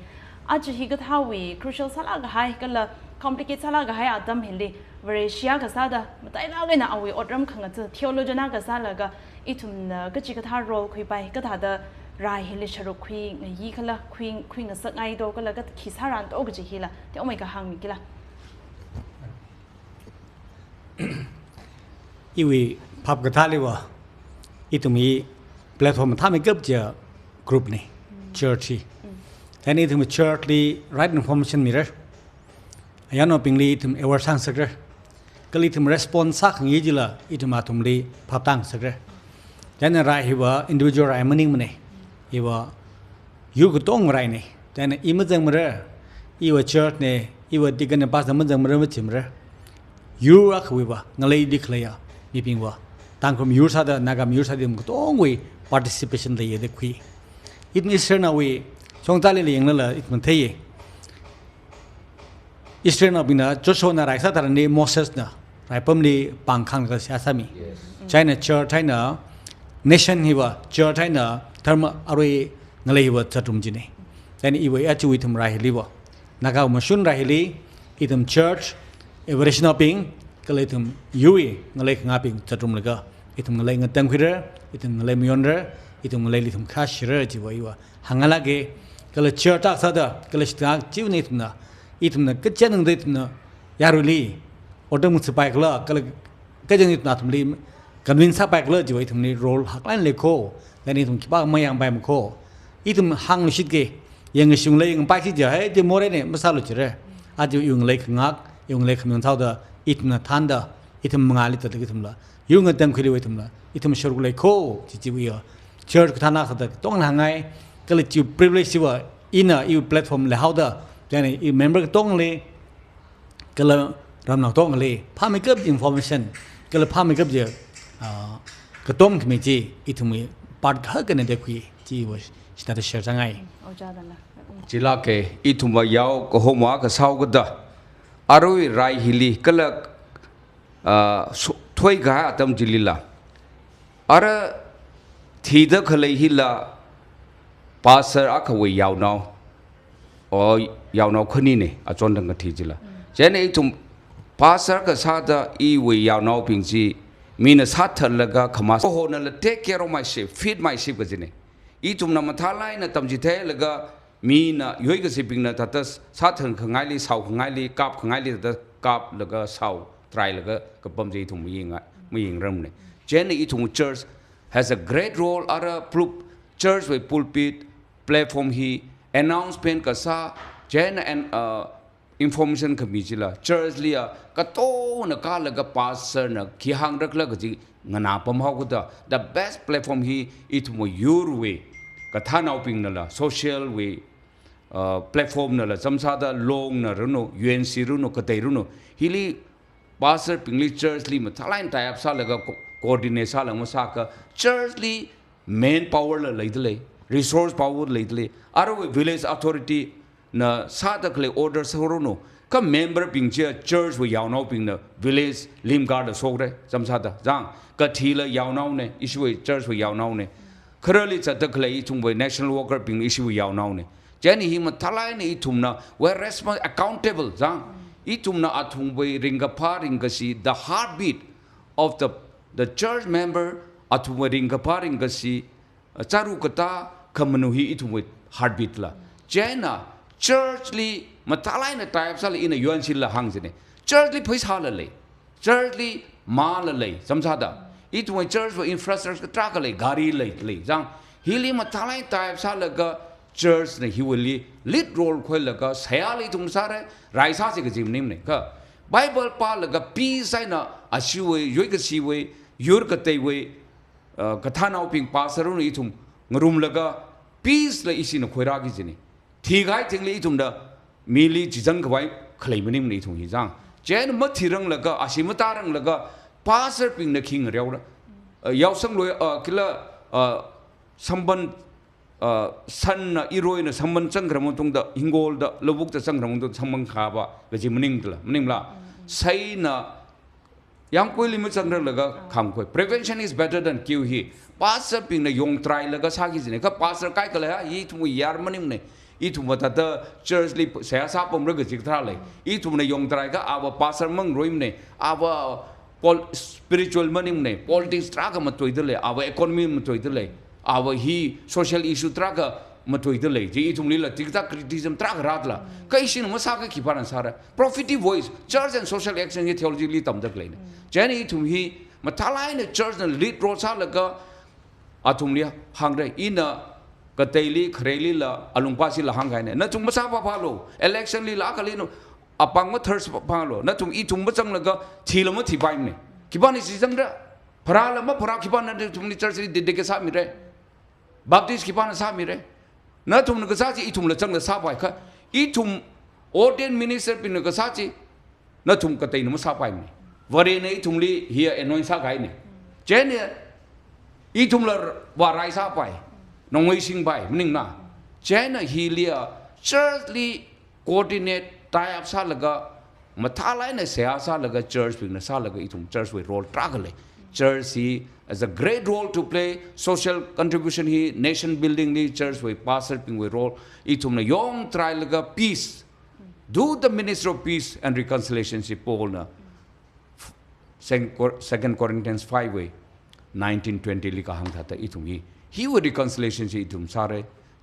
อาจจะฮิก็ท่าวีครูเชลซาลาก็ให้ก็ละคอมพลีเคทซาลาก็ให้อาดัมเฮลีบริสุทธิ์ก็ซาดมาแต่ละก็น่ะเอาไว้อดรำขังกันจะเที่ยวโลจนาก็ซาลาก็อีทุนก็จิก็ท่าโรลคุยไปก็ท่าเดรายเฮลีชารุคุยยี่ก็ละคุยกันสักไงโตก็ละก็ขีสารันโตก็จะฮิละเดี๋ยวไม่ก็หังมีกี่ละอีวีพับกระทะเลยวะอีตรงนี้แพลตฟอร์มท่าไม่เกือบจะกลุ่มนี่ church แต่นี่ถึงมี church ลี right information มีเลยยันเอาเป็นลีถึง aware สร้างสักเลยก็ลีถึง response สักอย่างนี้จีละอีถึงมาถึงลีพับตั้งสักเลยแต่ในรายที่ว่า individual รายมันนิ่งมันเนี่ยอีว่าอยู่ก็ต้องรายเนี่ยแต่ในอีมันจังมันเลยอีว่า church เนี่ยอีว่าที่กันในภาษามันจังมันเลยมันจิมเลยอยู่รักวิวะงั้นเลยดีเคลียร์มีพิงว่าต่างคนมียูร์ซาเดอร์นักมียูร์ซาเดอร์มันก็ต้องวิ participation เลยเด็กคุยอีกนิดเสียนะวิช่วงตาเลยยังนั่นแหละอีกมันเที่ยอิสราเอลบินนะจุดโซนอะไรสักแต่ละนี่โมเสสนะไรผมนี่ปังคังกับเสียสามีใช่นะเชิร์ใช่นะ nation ฮิวะเชิร์ใช่นะทำอะไรนั่นเลยฮิวะจัดรุมจีนี่แต่นี่อีวอาจจะวิทำไรฮิลิวะนักเอามาชุนไรฮิลิอีทำ church เอเวอเรชั่นอปิงก็เลยทำยูอีนั่นเลยง่ายปิงจัดรุมเลยก็อีทำนั่นเลยเงินตั้งคุยเรออีทำนั่นเลยมีอนเรออีทำนั่นเลยทำคาชเรอจีวะอีวะหังอะไรเกก็เลย church ตักซะเด้อก็เลยสตาร์จิวนี่ทำนะอีทำนะก็เจนนึงได้ทำนะยารุลีอดทนมุสไปก็เลยก็จะนี่ทำนะทำลีกันวินสับไปก็เลยจีวะอีทำนี่โรลหักไล่เลยโคและนี่ทำคิดว่าไม่ยังไปมันโคอีทำหังลิชิตเกยังชิงเลยยังไปที่จะให้เดโมเรเนี่ยไม่ทราบเลยจีเรอาจจะยังเลยขงักยังเลยขมิ้นเท่าเด้ออีทำนะทันเด้ออีทำงานลิตรตะกี้ทำละยังเงินเต็มคุยเลยทำละอีทำชรุเลยโคจีวิวเชิร์ก็ท่านักสัตว์ต้องหางไงก็เลยจีบ privilege ว่าอินอีแพลตฟอร์มเลยเฮาเด้อแต่เนี่ยอี member ก็ต้องเลยก็เลยรำหนักต้องเลยพาไม่เก็บ information ก็เลยพาไม่เก็บเยอะก็ต้องทำไมจีอีทำไมปาร์คกันเนี่ยเด็กคุยจีว่าสตาร์ทเชิร์จังไงจีลาเกอีทุมว่ายาวก็หัวมาก็เศร้าก็ได้อารมณ์ไรฮิลีก็เลยถ้วยกาตามจิลิลาอาระที่เด็กเลยฮิลาภาษาอักขวยยาวนาวโอ้ยาวนาวคนนี้เนี่ยอาจารย์ดังกันที่จิละเช่นไอ้ทุมภาษาก็ซาดาอีวยยาวนาวพิงจีมีนสัตว์ละก็ขมาโอ้โหนั่นแหละ take care of my sheep feed my sheep ก็จีเนี่ย อีทุมนำมาท้าไล่นะตำจิเทแล้วก็มีนะย้อยก็สิปิงนะทัดสาถึงขงายลีเสาขงายลีกับขงายลีทัดกับแล้วก็เสาไตรแล้วก็กับปั๊มจีทุมไม่ยิงเริ่มเนี่ยเจนอีทุม church has a great role at a church with pulpit platform he announcement ก็ซาเจนand information ก็มีจิละ church เลียก็โตนะก็แล้วก็ pastor นะขี้หางรักแล้วก็จีงานาปั๊มเขาก็the best platform he อีทุมyour wayก็ท่านเอาปิงนั่นแหละ social way platform นั่นแหละสมชาติลงนั่นรู้โน่ UNC รู้โน่ก็เตยรู้โน่ฮิลี pastor ปิงลี church ลีมันท่าไล่แต่อับซาแล้วก็ coordinate ซาแล้วมันซาก็ church ลี main power เลยเลย resource power เลยเลยอารมณ์ village authority น่ะซาตะเคล order สรู้โน่ก็ member ปิงเจ้า church ว่ายาวน้าปิงน่ะ village ลิมการ์ดส่งเลยสมชาติจังก็ทีละยาวน้าเนี่ย issue church ว่ายาวน้าเนี่ยคราวนี้จะตะเคลอีทุ่งไป national worker ปิง issue ยาวน้าเนี่ยเจนี่หิมทลายนี่อีทุ่มนะ we're responsible accountable จังอีทุ่มนะอาทุ่งไปริงกับพาริงกับสี the heartbeat of the church member อาทุ่งไปริงกับพาริงกับสีจารุกตาคำมนุฮีอีทุ่งไป heartbeat ละเจน่ะ church ลีมาทลายนี่ตายสักเลยอินยูเอ็นซีละหังสิเนี่ย church ลีพิษหาเลย church ลีมาเลยสมชาติอีทุ่งไป church ว่า infrastructure ตรักเลยการีเลยจังฮิลีมาทลายตายสักเลยก็ church เนี่ยฮิวลี lead role คุยแล้วก็เสียเลยทุ่งสารไรซาสิกจิมนิมเนี่ยก็ Bible ปาแล้วก็ peace ใช่นะอาชีวะยุยกชีวะยุรกเตวะกท่านเอาพิงปาสรุนอีทุ่งงรุมแล้วก็ peace เลยอีสินคุยรักอีสินี่ที่ไงถึงเลยอีทุ่งเด้อมีลีจิจังกไว้เคลมนิมเนี่ยอีทุ่งฮิจังเจนมัดที่รังแล้วก็อาชีมตารังแล้วก็ปาสพิงเนี่ยคิงเรียวละยาวสังเลยคิดละสัมบันสันน่ะอีโรยน่ะสัมบันสังคมตรงเดหิงโกลเดลบุกเดสังคมตรงสัมบันขาบะก็จิมนิ่งละใช่น่ะยังคุยลิมิตสังเรื่องแล้วก็คำคุย prevention is better than cure ฮีภาษาพิงเนี่ยยงไตรแล้วก็สักกี่สิเนี่ยก็ภาษาใกล้กันเลยฮะอีทุ่มยาร์มันนิ่มเนี่ยอีทุ่มว่าแต่ church ลิเสียสาปมเรื่องจิตท่าเลยอีทุ่มเนี่ยยงไตรก็อาว่าภาษามั่งรวยเนี่ยอาว่า spiritual มันนิ่มเนี่ย politics ตราก็มาตัวอีกเลยอาว่า economy มาตัวอีกเลยอาว่าฮี social issue ตราก็มาตัวอีกเลยที่อีทุ่มนี้ละที่ตา criticism ตราก็รัดละก็อีสิ่งมันสักกี่พันสาระ prophetic voice church and social action ที่ theology ลิต่ำดักเลยเนี่ยเจนี่อีทุ่มฮีมาทลายเนี่ย church เนี่ย lead role ซาแล้วก็อาทุ่มนี้ห่างได้อินะก็เตลีเครลีละอารมณ์ภาษีละห่างไงเนี่ยนั่นทุ่มมาซาพาโล election ลีละกันเลยนู่อาปังมา third พาโลนั่นทุ่มอีทุ่มมาจังแล้วก็ทีละมาทีไปเนี่ยคิดว่านี่สิจังเด้อพระละมาพระคิดว่านั่นทุ่มนี้ church เด็กๆก็ทราบมีเร่Baptist คิดว่านั่นทราบมีเร่นั่นทุ่มนึกซาจีอีทุ่มละจังละทราบไปค่ะอีทุ่ม ordained minister เป็นนึกซาจีนั่นทุ่มก็เตยนุ่มทราบไปเนี่ยวารีเนี่ยอีทุ่มลีเฮียเอ็นวันสักไงเนี่ยเจเนี่ยอีทุ่มละว่าไรทราบไปน้องไม่สิ่งไปมันนิ่งนะเจน่ะฮีเลีย church ลี coordinate ตายอับซาแล้วก็มาท้าไล่เนี่ยเสียซาแล้วก็ church เป็นซาแล้วก็อีทุ่ม church ไว้ role ตรักเลย church ฮี has a great role to play social contribution ฮี nation building นี่ church ไว้ pastor เป็นไว้ role อีทุ่มเนี่ยยองตายแล้วก็ peace do the ministry of peace and reconciliation สิโปลนะ 2 Corinthians 5 way 19-20 ลิกาหังทัตอีทุ่มฮีhe would reconciliation สิอีทุ่มสาระ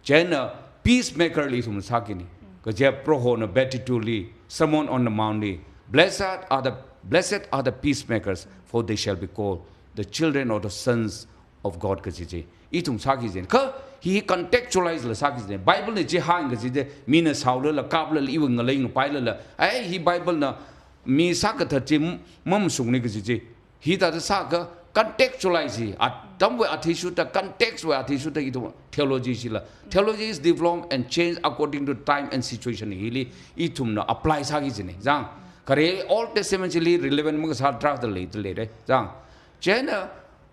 เจน่ะ peacemaker อีทุ่มสักกินี่ก็จะโปรโหนะ beatitude ลี sermon on the mount ลี blessed are the peacemakers for they shall be called the children or the sons of God ก็จะอีทุ่มสักกินก็ he contextualize ละสักกิน Bible เนี่ยจะหางก็จะมีเนื้อสาวเลยละกาบเลยอีวงอะไรอย่างไปเลยละไอ้ he Bible น่ะมีสักก็จะมั่มสุงนี่ก็จะ he แต่จะสักก็ contextualize อ่ะตั้งไว้อธิสุดแต่ context ไว้อธิสุดแต่อีทุ่ม theology สิละ theology is developed and changed according to time and situation ฮีอีทุ่มน่ะ apply สักกินนี่จังก็เรื่อง Old Testament สิ relevant มันก็สักตรักตะเลยเลยจังเจน่ะ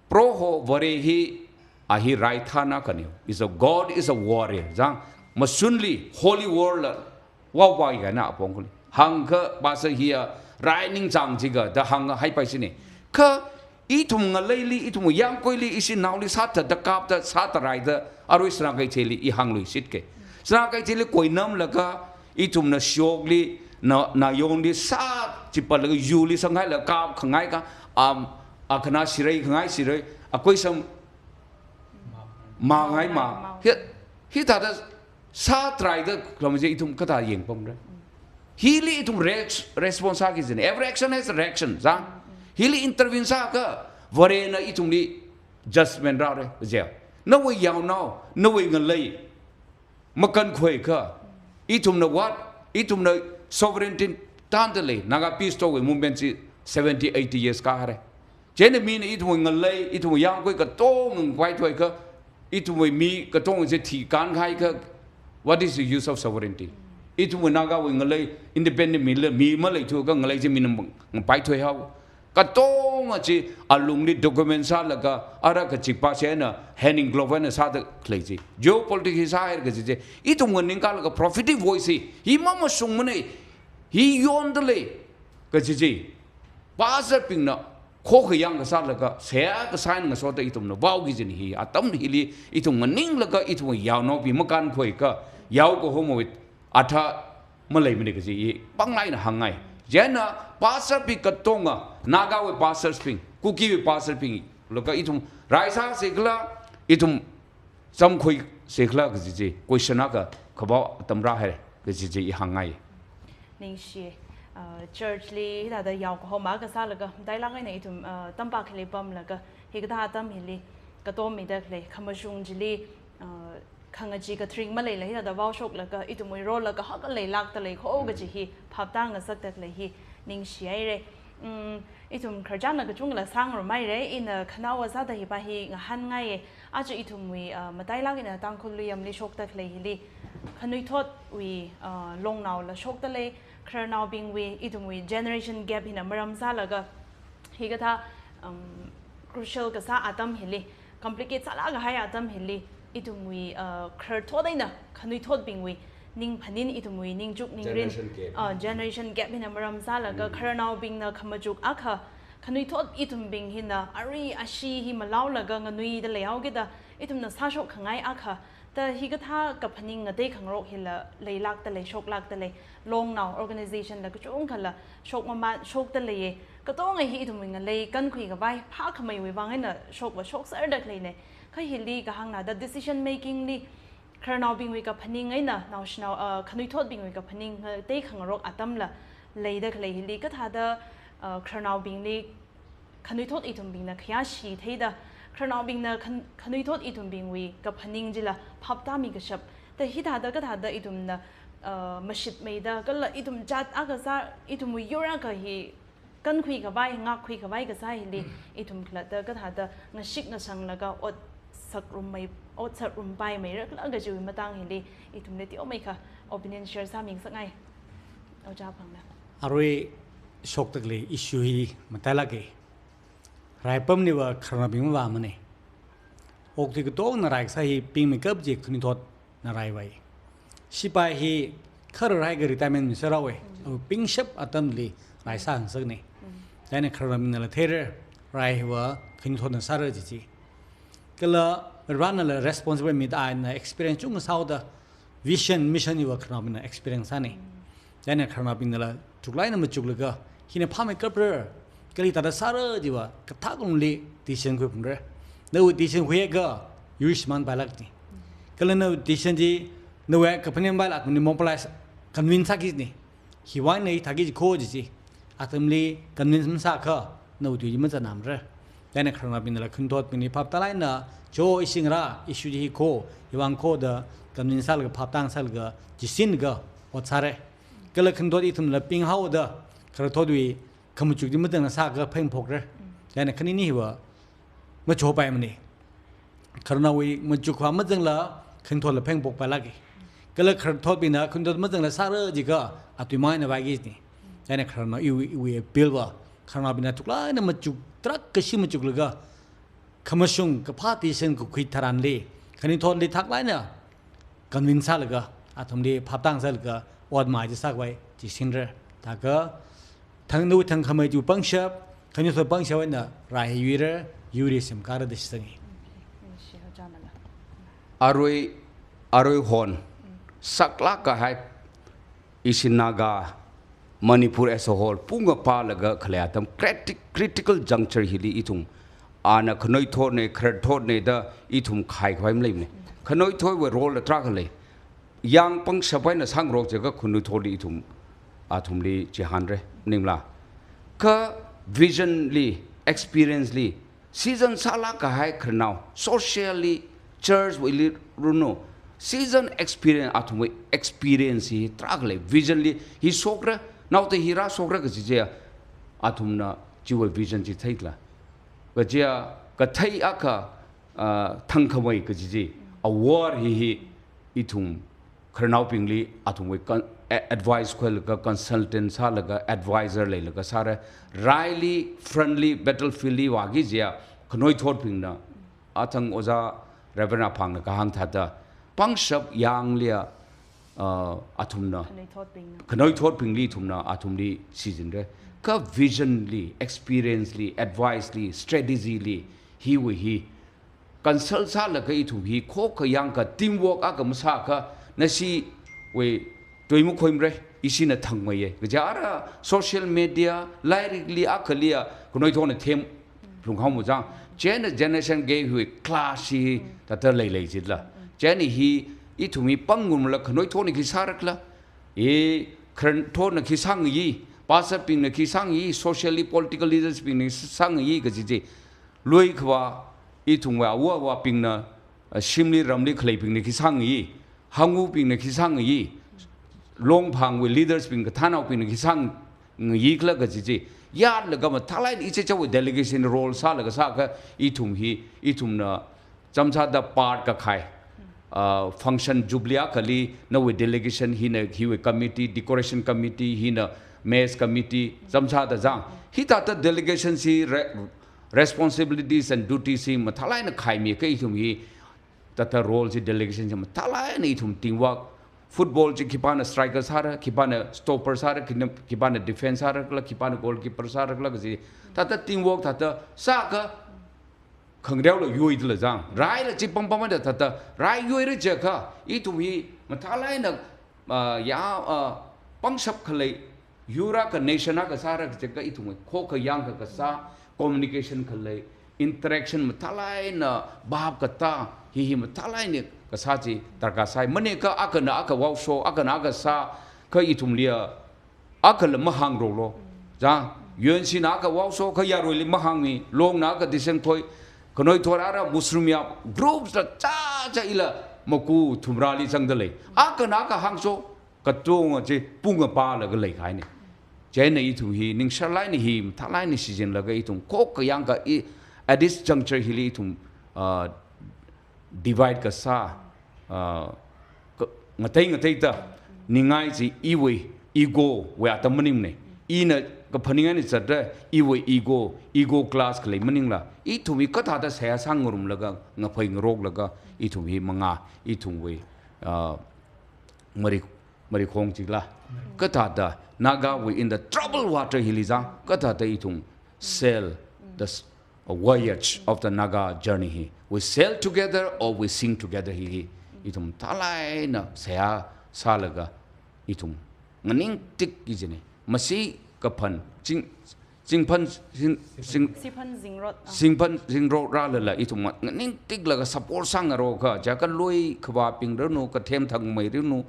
pro ho vare hi ahi raithana kanyo is a God is a warrior jang masunli holy war la wa wa ga na apong ko hang ka ba sa hiya raining jang ji ga da hang hai pai sini ka i thum nga leili i thum yang koi li isin nauli sa ta da kap da sa ta rai da aroi sna kai cheli i hang lui sit ke sna kai cheli koi nam la ka i thum na syok li na yong li sa chi pa la yu li sang hai la kap khangai ka a khana sirai khangai sirai a koi sam มาไงมาฮิตาดซาตรายก็เราไม่ใช่อิทุมก็ตาเยี่ยงปมเลยฮิลิอิทุมresponse กิจเนี่ย every action has a reaction จ้ะฮิลิ intervene ซาก็วเรนอิทุมนี้ judgment เราเลยเจ้าโน้ยยาวนาวโน้ยเงินเลยมากันคุยก็อิทุมนวัดอิทุมน sovereignty ตั้งแต่เลยนักพิสโตวิมุมเป็นสิ70-80 years ก็อะไรเจนมีนี่อิทุมเงินเลยอิทุมยาวคุยก็โต้งไว้ด้วยก็อิทุมมีก็โต้งจะที่การใครก็ what is the use of sovereignty อิทุมนักเงินเลย independent มีเลยมีมาเลยทั่วก็เงินเลยจะมีนไปถ้วยเขาก็โต้งจะอารมณ์นี้ document ซาแล้วก็อะไรก็จิบปัจเจนะ Henning Glover เนี่ยซาตะเคลจี geopolitics ซาเอร์ก็จะอิทุมเงินนี่ก็แล้วก็ prophetic voiceฮีมามาส่งมันเลยฮีย้อนตะเลยก็จะภาษาปิงนะโคขยังก็ซาแล้วก็เสียก็สายนึงก็สอดอิทุมนะว้าวกิจนี่ฮีอัตมฮีลีอิทุมเงินนิ่งแล้วก็อิทุมยาวนอกปีมากันคุยก็ยาวก็หัวมืออัฐมาเลยมันก็จะปังไงนะหังไงเจนะภาษาปิงก็ตรงอ่ะนาก้าวภาษาปิงคุกกี้ภาษาปิงแล้วก็อิทุมไรซาเสกละอิทุมสมคุยเสกละก็จะคุยชนะก็เขาบอกตำราให้ก็จะหังไงนิ่งเชียchurch ลีแต่เดี๋ยาวก็เขามาก็ซาแล้วก็ได้ละไงเนี่ยทุ่มตั้มปากเลยปั๊มแล้วก็เฮก็ท่าตั้มเฮลีก็ตัวมีได้เลยคำว่าชุงจิลีขังจีก็ทริงมาเลยเลยแต่ว่าชกแล้วก็อีทุ่มไม่รอแล้วก็เขาก็เลยลักแต่เลยเขาก็จะฮีพับตั้งกันสักแต่เลยฮีนิ่งเชียเลยอีทุ่มขยันก็จุงละสร้างหรือไม่เลยอินขณะว่าซาแต่ฮีไปฮีงหันไงอาจจะอีทุ่มวีมาได้ละกันตั้งคนเลี้ยมเลยชกแต่เลยฮีลีขนุยทอดวีลงเนาแล้วชกแต่เลยครานาวบิงวีอีทุ่มวี generation gap หินะมารำซาแล้วก็ฮีก็ท่าcrucial ก็ซาอาตัมเฮลี complicate ซาละก็ให้อาตัมเฮลีอีทุ่มวีครทอดได้นะขนุยทอดบิงวีนิ่งพันินอีทุ่มวีนิ่งจุกนิ่งรินgeneration gap หินะมารำซาแล้วก็ครานาวบิงนะขมาจุกอะค่ะขนุยทอดอีทุ่มบิงหินะอารีอาชีหิมาเล่าแล้วก็เงินนุยเดลียวก็ได้อีทุ่มน่ะซาชกขังไงอะค่ะแต่ฮีก็ท่ากับพันิงเด็กขังโรคเห็นละเลยลักแต่เลยชกลักแต่เลยลงเนา organization แล้วก็จุ้งกันละชกมาชกแต่เลยก็ต้องไงฮีทุ่มเงินเลยกันคุยกับไปพาขมายไว้บางให้น่ะชกว่าชกเสด็จเลยเนี่ยเขาเฮลีกับหางน่ะ the decision making นี่ครานาวบิงไว้กับพันิงไงน่ะ national ขนุยโทษบิงไว้กับพันิงเด็กขังโรคอาตัมละเลยเด็กเลยเฮลีก็ท่าเดครานาวบิงนี่ขนุยโทษอีทุ่มบิงน่ะขยะชีเทเดครานาวบิงน่ะขนุยโทษอีทุ่มบิงวีกับพันิงจิละพับตามีกระชับแต่ฮิตาเดก็ท่าเดอีทุ่มน่ะมาชิดไม่ได้ก็ละอีทุ่มจัดอากาศอีทุ่มวิยุระก็ฮีกันคุยกับใบงักคุยกับใบก็ใช่ฮีอีทุ่มละเดก็ท่าเดงชิกงสังแล้วก็อดสักรุมไม่อดสักรุมไปไม่รักแล้วก็จะมาตั้งฮีอีทุ่มเนี่ยที่โอ้ไม่ค่ะ opinion share สามีสักไงเอาจ้าพังนะอารมณ์ชกตะเลยอิชชูฮีมันแต่ละเกรายปั๊มนี่ว่าคราวบิงว่ามันเนี่ยอกที่ก็โตนรายสาฮีปิงไม่เก็บจีคุณิทอดนรายไว้สิไปฮีคารายกริตามันมิสระเว้ยปิงชับอัตมลีรายสร้างสักนี่แต่เนี่ยคราวบิงนั่นแหละเทเรรายว่าคุณิทอดนั่นสารจีก็เลยร้านนั่นแหละ responsible มีได้นะ experience จุ่มสาวดา vision mission นี่ว่าคราวบิงนั่น experience อันนี้แต่เนี่ยคราวบิงนั่นแหละจุกไล่นั่นมันจุกเลยก็ฮีเนี่ยพาไม่เก็บเลยก็เลยตัดสารจีว่ากระทักลงเลยดิฉันคุยผมเลยแล้วดิฉันคุยก็ยูริสมันไปลักนี่ก็เลยเนี่ยดิฉันจีเนี่ยกับพนันไปลักมันมองไปแล้วคอนวินสักทีนี่ฮิวานเนี่ยทักกี้โค้ดจีอาตมลีคอนวินส์มันสักก็เนี่ยดูยิ่งมันจะนำเลยแต่เนี่ยครั้งนั้นเป็นอะไรขึ้นตัวเป็นนี่พับตาไลน์นะโจอิสิงระอิชูจีโคฮิวานโคเดคอนวินสัลกับพับตังสัลกับจิสินก็วัดสาระก็เลยขึ้นตัวอีทุ่มเลยปิงฮาวเดครั้งตัวด้วยขมุจุกที่มันตั้งแต่สักก็เพ่งพกเลยแต่เนี่ยครั้งนี้ว่ามาโชว์ไปมันนี่คราวนี้มันจุกความมันจังละขึ้นทอดละเพ่งปกไปละกี่ก็เลยคราวทอดไปนะขึ้นทอดมันจังละสารจีก็อัตุยไม่นะไปกี่นี่แต่เนี่ยคราวนี้อีบิลว่าคราวนี้เป็นทุกอย่างเนี่ยมันจุกตรักกษีมันจุกเลยก็ขมชงกับพาติเซนกับคุยทารันเลยคราวนี้ทอดเลยทักไล่เนี่ยกันวินซาเลยก็อัตุมเลยพับตั้งซาเลยก็อดหมายจะสักไว้จีสินเร่แต่ก็ทั้งนู้นทั้งขมายจูปังเชฟคราวนี้ตัวปังเชฟเนี่ยรายยูเร่ยูริสมการดิสตังอีอารวยฮอนสักลักก็ให้อิสินากามณิปุร as a whole ปุ่งกับปาลก็ขลัยทำ critical juncture ฮิลีอีทุ่ง ana khnoi thot ne khred thot ne da I thum khai khwai mlei ne khnoi thoi we role la tra khale yang pang sapai na sang rok je ka khunu tholi I thum a thum li chi han re nimla ka visionly experientially season sala ka hai khnau socially church we li runo season experience a thum experience hi tra khale visionly hi sokra now te hira sokra ka ji je a thum na ji we vision ji thaitla ka je ka thai aka thang khamai ka ji a war hi I thum khnau pingli a thum we advice khol ka consultant sa laga advisor le laga sara really friendly battlefield wa gi je khnoi thot pingna athang oza reverend phang na ka hang thata pangshap yang lia athumna khnoi thot pingli thumna athumli season re ka visionly experientially advisely strategically hi consult sa laga I thum hi kho ka yang ka teamwork a ka masa ka nasi we toimu khoimre isina thangmaye gajara social media lyrically akalia kunoi thone them lunghaw mu jang generation ge hui class hi tata lei jidla jeni hi I thumi pangum la kunoi thone ki sarakla e kran thone ki sang yi pasa ping na ki sang yi socially political leaders ping ni sang yi gajije loi khwa I thungwa wa ping na shimli ramli khlei ping ni ki sang yi hangu ping na ki sang yi long phang with leaders ping ka thanau ping ki sang yi kla ga ji ya la ga ma thalai I che chaw delegation role sa la ga sa ka I thum na chamcha da part ka khai function jublia kali na with delegation hi we committee decoration committee hi na mess committee chamcha da jang hi ta delegation si responsibilities and duties si ma thalai na khai mi ka I thum hi ta role si delegation ma thalai na I thum teamwork football ji kipana striker sara kipana stopper sara kipana defense sara kala kipana goalkeeper sara kala ji tata teamwork tata sa ka khangreu lo yoi dla jang rai la chi pam pam da tata rai yoi re je ka I tu hi mathalai na ya pang sap khalai yura ka nation ka sara je ka I tu kho ka yang ka sa communication khalai interaction mathalai na bab ka ta hi mathalai ne kasaji tarkasai mane ka akana aka wawso akana aka sa ka itumlia akal mahang rolo ja yuen si na ka wawso ka yaroi mahang mi long na ka disen khoi kanoi thorara muslimia groups la cha ila maku thumrali changdale akana ka hangso ka tong je punga pa la ga lei khai ni jena I thu hi ning sharlai ni hi thalai ni season la ga I tum ko ka yang ka at this juncture hi tum divide ka sa ngatai ta ningai ji iwe ego we atamaning ne ina ka phaninga ni chadra iwe ego class khlei maning la I thumi ka tha da saya sangurum laga ngaphai ngrok laga I thumi manga I thumwe mari khong chigla ka tha da naga we in the troubled water hiliza ka tha da I thum sail the voyage of the Naga journey hi we sail together or we sing together hi itum talai na saya salaga itum nganing tik ijene masi kaphan singphan zingrot ra la itum nganing tik laga support sang ro ka jaka loi khwa ping rno ka them thang mai rno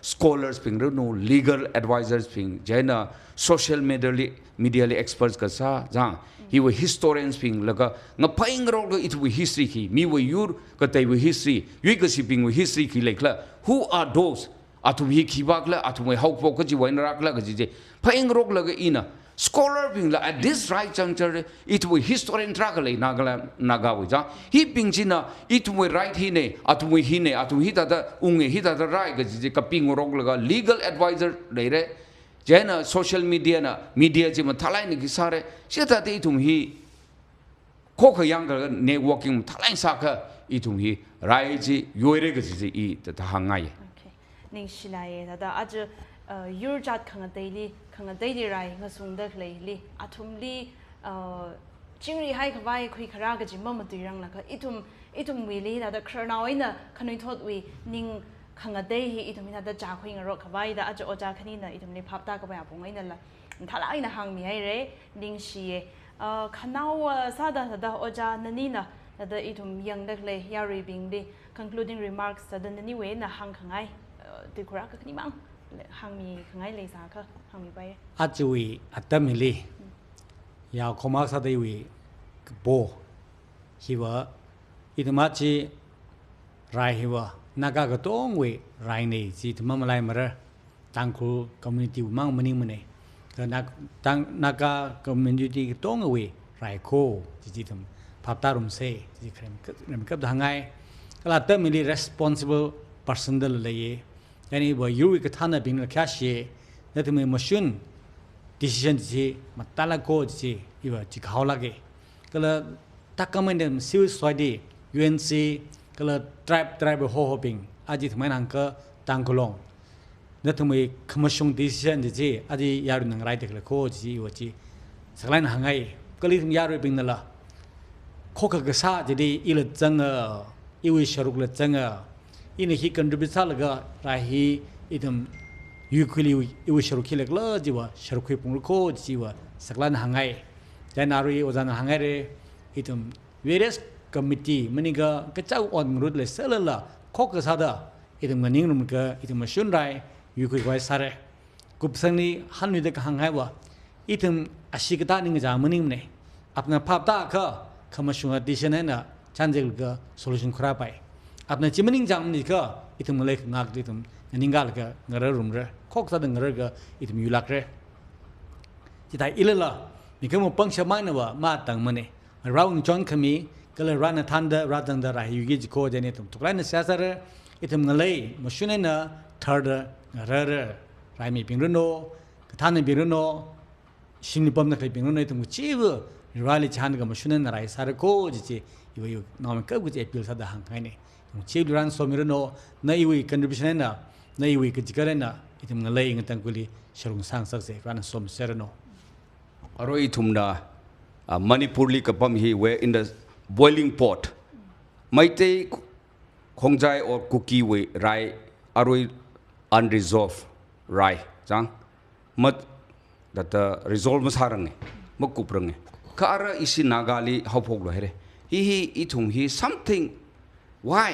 scholars ping rno legal advisors ping jaina social media experts ka sa jang he was historians ping laga nga paing ro it we history ki mi we yur ka tai we history yu ka siping we history ki lekla who are those atum hi khibakla atum we hawpo ka ji wain rakla ka ji paing ro laga ina scholar ping la at this right juncture it we historian trakale naga we ja hi ping jina it we right hi ne atum hi ta da unge hi ta da right ka ji ka ping ro laga legal advisor leire jena social media ji ma thalai ni ki sare seta te itum hi kho kho yang ga networking thalai sa ka itum hi rai ji yoire ga ji I ta hangai okay ning shilai da aj yur jat khang daily rai nga sung da lei li athum li chingri hai khwai khui khara ga ji ma tu rang la ka itum wi li da khrna oina khanoi thot wi ning khangade hi itumina da ja khoi ngaro khawai da ajo oja khani na itumni phapta ka ba pong aina la thala aina hang mi hai re ning shi ขนาวซาดาซาดาโอจานันนี่นะแต่เดอีทุมยังเด็กเลยยารีบิงดี concluding remarks แต่เดนันนี่เว้นะหังขังไงติคุระก็นี่มั้งหังมีขังไงเลยสาค่ะหังมีไปอาจจะวิอัตมิลียาวคอมาสัตย์วิโบฮิวะอิตมาจีไรฮิวะนักก็ต้องวิไรนี่จีทำมาลายมาเรตั้งคูคอมมูนิตี้มั่งมันนี่มันเองก็นักคอมมูนิตี้ก็ต้องวิไรโคจีทำพับตารุมเซ่จีเครมก็ทางไงก็ละเติมมิลี responsible person เดลเลยยันนี่ว่ายูวิกท่านเป็นนักแคชเชียร์นั่นทำไมมาชุน decision จีมาตาลโกจีอีว่าจีเขาละเกก็เลยตักก็ไม่ได้ civil society UNC ก็เลย tribe โฮโฮปิงอาจจะทำไมนั่งก็ตั้งกลงนั่นทำไม commission decision จีอาจจะยารุนังไรเด็กเลยโคจีว่าจีสักหลายนั่งไงก็เลยถึงยารุปิงนั่นละโคกกษาจะได้อีหลัดจังอีวิชรุกหลัดจังอีนี่ฮีกันดูบิซาลก็ไรฮีอีทำยูคุลีอีวิชรุกฮิลกละจีว่าชรุกฮิปุ่งลูกโคจีว่าสักหลายนั่งไงแต่นารีโอจานั่งไงเลยอีทำ various committee มันนี่ก็เจ้าอ่อนรุดเลยเสร็จละโคกกษาเด้ออีทำเงินยิ่งรุ่มก็อีทำมาชุนไรยูคุยไว้สาระกุบสังนี้ฮันวิดก็หังไงวะอีทำอาชีพตานิ่งจามันนิ่งเนี่ยอับนาภาพตาก็commission addition na chanjel ga solution khura pai apna chimning jam ni ka itum lek ngak ditum ningal ga ngara room re khok sa ngara ga itum yulak re chitai ilala mikamo pangsha mana wa ma tang mane round john khami kala rana thanda radang da ra yugi ko jene tum tukla na sa sar itum ngalai machine na third ngara re rai mi pingro thana pingro shingni pam na khai pingro itum chibu rally chan ga machine na rai sar ko ji iwi nom ka gu je appeal sa da hang kai ne chi ran so mir no na iwi contribution na iwi ka jikare na itim na lei ngatang kuli sharung sang sak se ran som ser no aroi thumna manipur li ka pam hi we in the boiling pot maite khongjai or cookie we rai aroi unresolved rai jang mat that resolve masarang ne makuprang ne kara isi nagali hopok lo here hi itum hi something why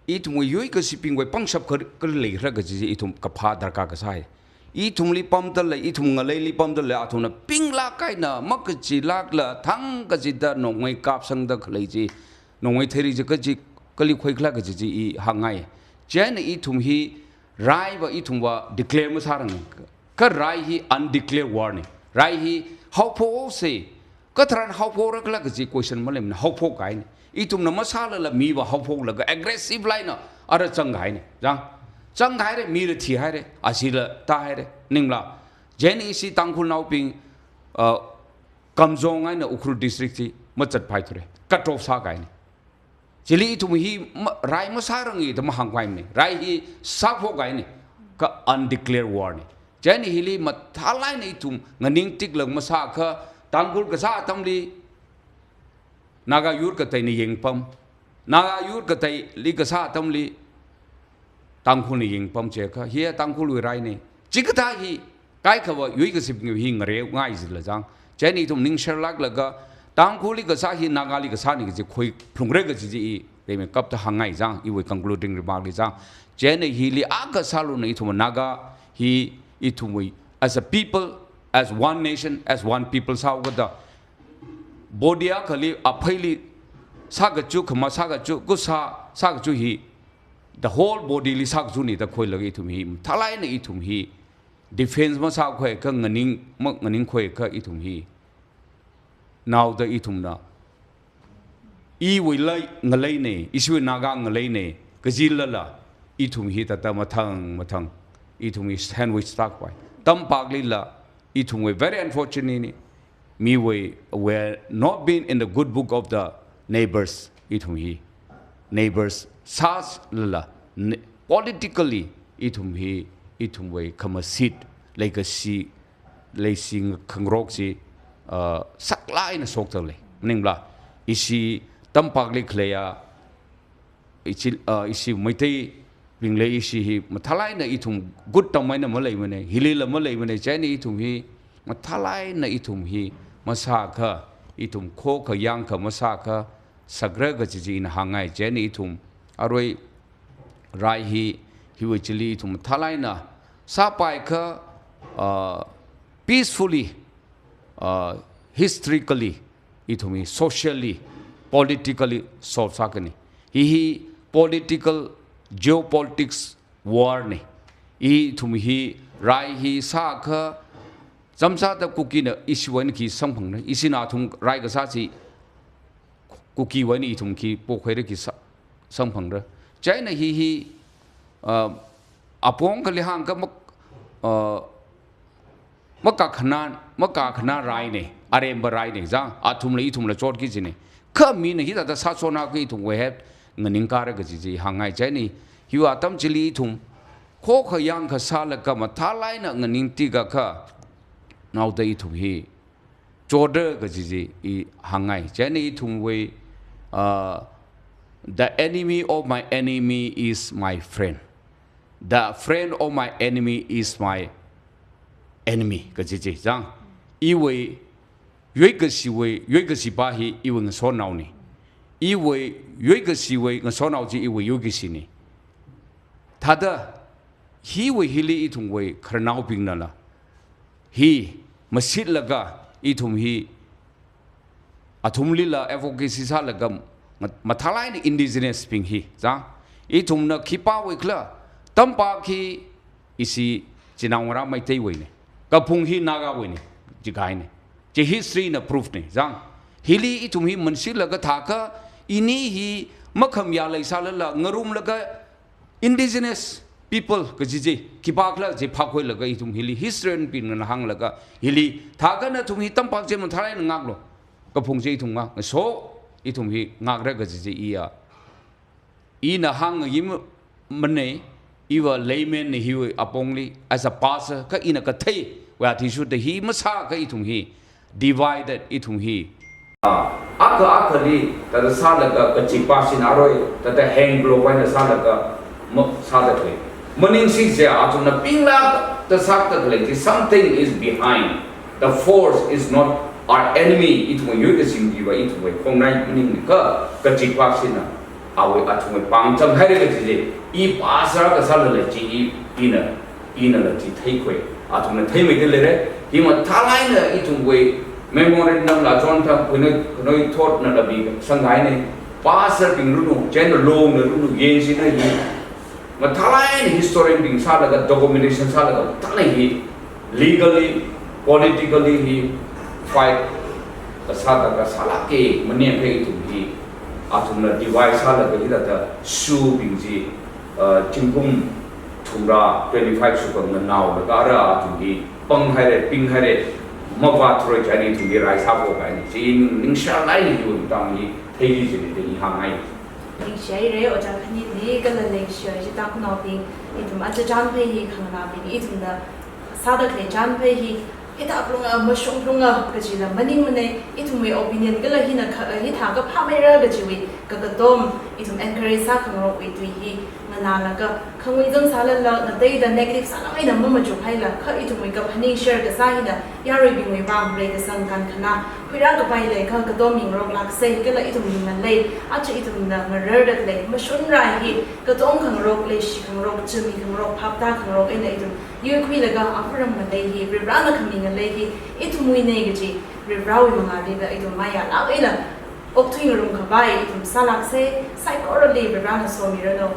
itum yoi ka siping we pangsap ka le ra ga ji itum ka pha dar ka sai itum li pam ta le itum ngalai li pam ta le athum na ping la kai na mak ji lak la thang ka ji da no ngai kap sang da khlei ji no ngai theri ji ka ji kali khoi khla ga ji i hangai chen itum hi rai wa itum wa declare ma sarang ka rai hi undeclared war ni rai hi how po sayก็ทรานเขาพกแล้วก็จี question มาเลยมันเขาพกไงอีตุ่มน้ำมาซาเลยละมีว่าเขาพกแล้วก็ aggressive ไล่เนาะอะไรจังไงเนี่ยจังไงเลยมีเลยที่ให้เลยอาชีพละตาให้เลยนิ่งละเจนอีสิตั้งคุณเอาปิงกำจงไงเนี่ยอุครุ district ที่มาจัดไปตัวเลยกัดรบซาไงเนี่ยจิลีอีตุ่มฮีไรมาซาเรื่องอีแต่มาหังไงเนี่ยไรฮีซาพกไงเนี่ยก็ undeclared war เนี่ยเจนฮีลีมาท้าไล่เนี่ยอีตุ่มเงินนิ่งติ๊กเหลืองมาซาเขาตังกุลกษาตำลีนากายูร์กตัยนี่ยิงปั๊มนากายูร์กตัยลีกษาตำลีตังคุนี่ยิงปั๊มเจ้าค่ะเฮียตังคุลวิไรนี่จิกตาฮีใครเขาว่ายุยกสิบงิหิงเรียวง่ายสิละจังเจนี่ทุ่มนิ่งเชลักแล้วก็ตังคุลิกษาฮีนากาลิกษานี่ก็จะคุยพรุ่งเร็วก็จะจีเดี๋ยวมันกับตาหังไงจังอีเว concluding remark จังเจนี่ฮีลีอากาซาลุนี่ทุ่มนากาฮีอีทุ่มวิ as a people as one nation as one people sao ga da bodia khali aphaili saga chu khama saga chu ku saga chu hi the whole body li sak chu ni da khoi lagi thum hi thalai na i thum hi defense ma sa khoi ka nganing khoi ka i thum hi now the i thum na i wi lai ngalai ne isu naga ngalai ne kajil la i thum hi ta mathang i thum hi sandwich stack pai tam pagli la it was very unfortunate. Me were not been in the good book of the neighbors. It was neighbors. Sas la politically it was come a seat like a sea, like sing kangroksi. Sakla in a soctale. Ningla. Isi tampagli klea. Isi mite. Bing lay isi hi mathalai na itum good tamay na malay mene hilila malay mene chani itum hi mathalai na itum hi มาซาค่ะอีทุมโคขยังค่ะมาซาค่ะสักเรื่องก็จะจีนห่างไงเจนี่อีทุมอร่อยไรฮิวจิลีอีทุมทลายนะซาไปค่ะpeacefully historicallyอีทุม socially politically solve สักนี่ฮี political geopolitics war นี่อีทุมฮีไรฮีซาค่ะจำซาตะกุกีเนี่ยอิสวันคีสังพังเนี่ยอิสินาทุมไรก็ซาจีกุกีวันนี้ทุมคีปกเฮรคีสังพังเลยใจเนี่ยฮีอปองกันเลยห่างก็มักกะขนาไรเนี่ยอะไรบ่ไรเนี่ยจ้าอาทุมเลยทุมเลยจอดกี่จีเนี่ยข้ามีเนี่ยฮิตาซาโซนากี่ทุมเวฮเงินนิงการก็จีห่างไงใจนี่ฮิวอาตัมจิลีทุมโคขยังขซาลก็มาท้าไล่เนี่ยเงินนิงตีก็ค่ะnow they to he jorder ga ji I hangai jani thum we the enemy of my enemy is my friend the friend of my enemy is my enemy ga ji jang I we yoi ga si ba hi I we so now ni I we yoi ga si we so now ji I we yoi ga si ni thada hi we hili I thum we kharnau ping na laฮีมาสิลกะอีทุมฮีอาทุมลีลา advocacy ซาลกะมาทลายใน indigenous พิงฮีจ้าอีทุมนักขีป้าไว้คลาตั้มปาคีอีสีจีนาวราไม่เตยไว้เนี่ยกับพุงฮีนากาไว้เนี่ยจีกายเนี่ยจี history นะ proof เนี่ยจ้าฮีลีอีทุมฮีมันสิลกะทากะอีนี่ฮีมักขมยาเลยซาลละงรุมลกะ indigenous people ก็จีคิปากละจีพักไว้ละก็อีทุมฮิลี history ปีนหังละก็ฮิลีถ้ากันนะทุมฮิตั้มปากเจมันทลายงักloก็พงเจทุมงะโซอีทุมฮิงักเรก็จีอีนะหังยิมมันเนี่ยอีว่า layman นี่ฮิวอปงลี as a pastor ก็อีนะก็เทว่าที่สุดฮีมาซาก็อีทุมฮิ divided อีทุมฮิอักลีแต่ซาละก็จีปาสินอร่อยแต่แหงโกลไปนะซาละก็ซาละเลยMeaning si saya atuna pingla tersak terlegi something is behind. The force is not our enemy. Itu menjual singgiwa itu mengonai meaning ke kecikpak sina. Awe atuna pangcam hari kecil. I pasar kesal lagi ina lagi thai atuna thai mereka lere. Hima thalai na itu memory nam la jonta kunoi thought na labi sangai ne pasar pingrunu channel long na runu yen sina hi.มาทลายใน history บิงซาแล้วก็ documentation ซาแล้วก็ทลายฮี legally politically ฮี fight ก็ซาแล้วก็ซาลาเกมันเนี่ยเพย์ถุงฮีอาถุงนั้น divide ซาแล้วก็ที่เราจะสู้บิงจีจิงพุ่งถุงรา25สุกเงินนาวแล้วก็อะไรอาถุงฮีปังให้เด็ดปิงให้เด็ดมาว่าทรอยใจนี่ถุงฮีไรซาโบกันจีนนิ่งชาไล่อยู่ตรงนี้เที่จีนที่ห่างไงลิงเชียร์เลยอาจารย์คนนี้ก็เลยลิงเชียร์ที่ตั้งนอบิงอีทุ่มอาจจะจานเพย์ข้างหน้าบิงอีทุ่มนะซาดเคยจานเพย์ฮิตาปรุงมาชงปรุงก็จีละมันนี่มันเนี่ยอีทุ่มมี opinion ก็เลยฮินะฮิตาก็พาไม่เลิกก็จีวิก็กระตุ้มอีทุ่ม encourage ซาข้างนอกอีตุยฮีมันนานแล้วก็ข้างวิจังซาละละนั่นแต่อีแต่ negative ซาละไม่นำมันมาจุให้ละเขาอีทุ่มมีกับฮันนี่ share ก็ซาฮินะยารีบิงวิบางเลยก็สังกันขนาคุยรักกับไปเลยเขากระตุ้มมิงรกลักเซ่ก็เลยอีทุ่มมีมันเลยอาจจะอีทุ่มนะมันเริ่มเลยมาชนไรฮีกระตุ้มข้างรกเลยชิข้างรกจะมีข้างรกพับตาข้างรกเอ็นเลยอีทุ่มยืนคุยแล้วก็อัปรังมันเลยฮีริบร้านนักขมิ้นเลยฮีอีทุ่มวินัยก็จีริบร้านวิมังอาลีแบบอีทุ่มไม่อยากเอาเองละอกทุ่งรุ่งขบายอีทุ่มสลักเซ่ psychology ริบร้านนักสวมีระดับ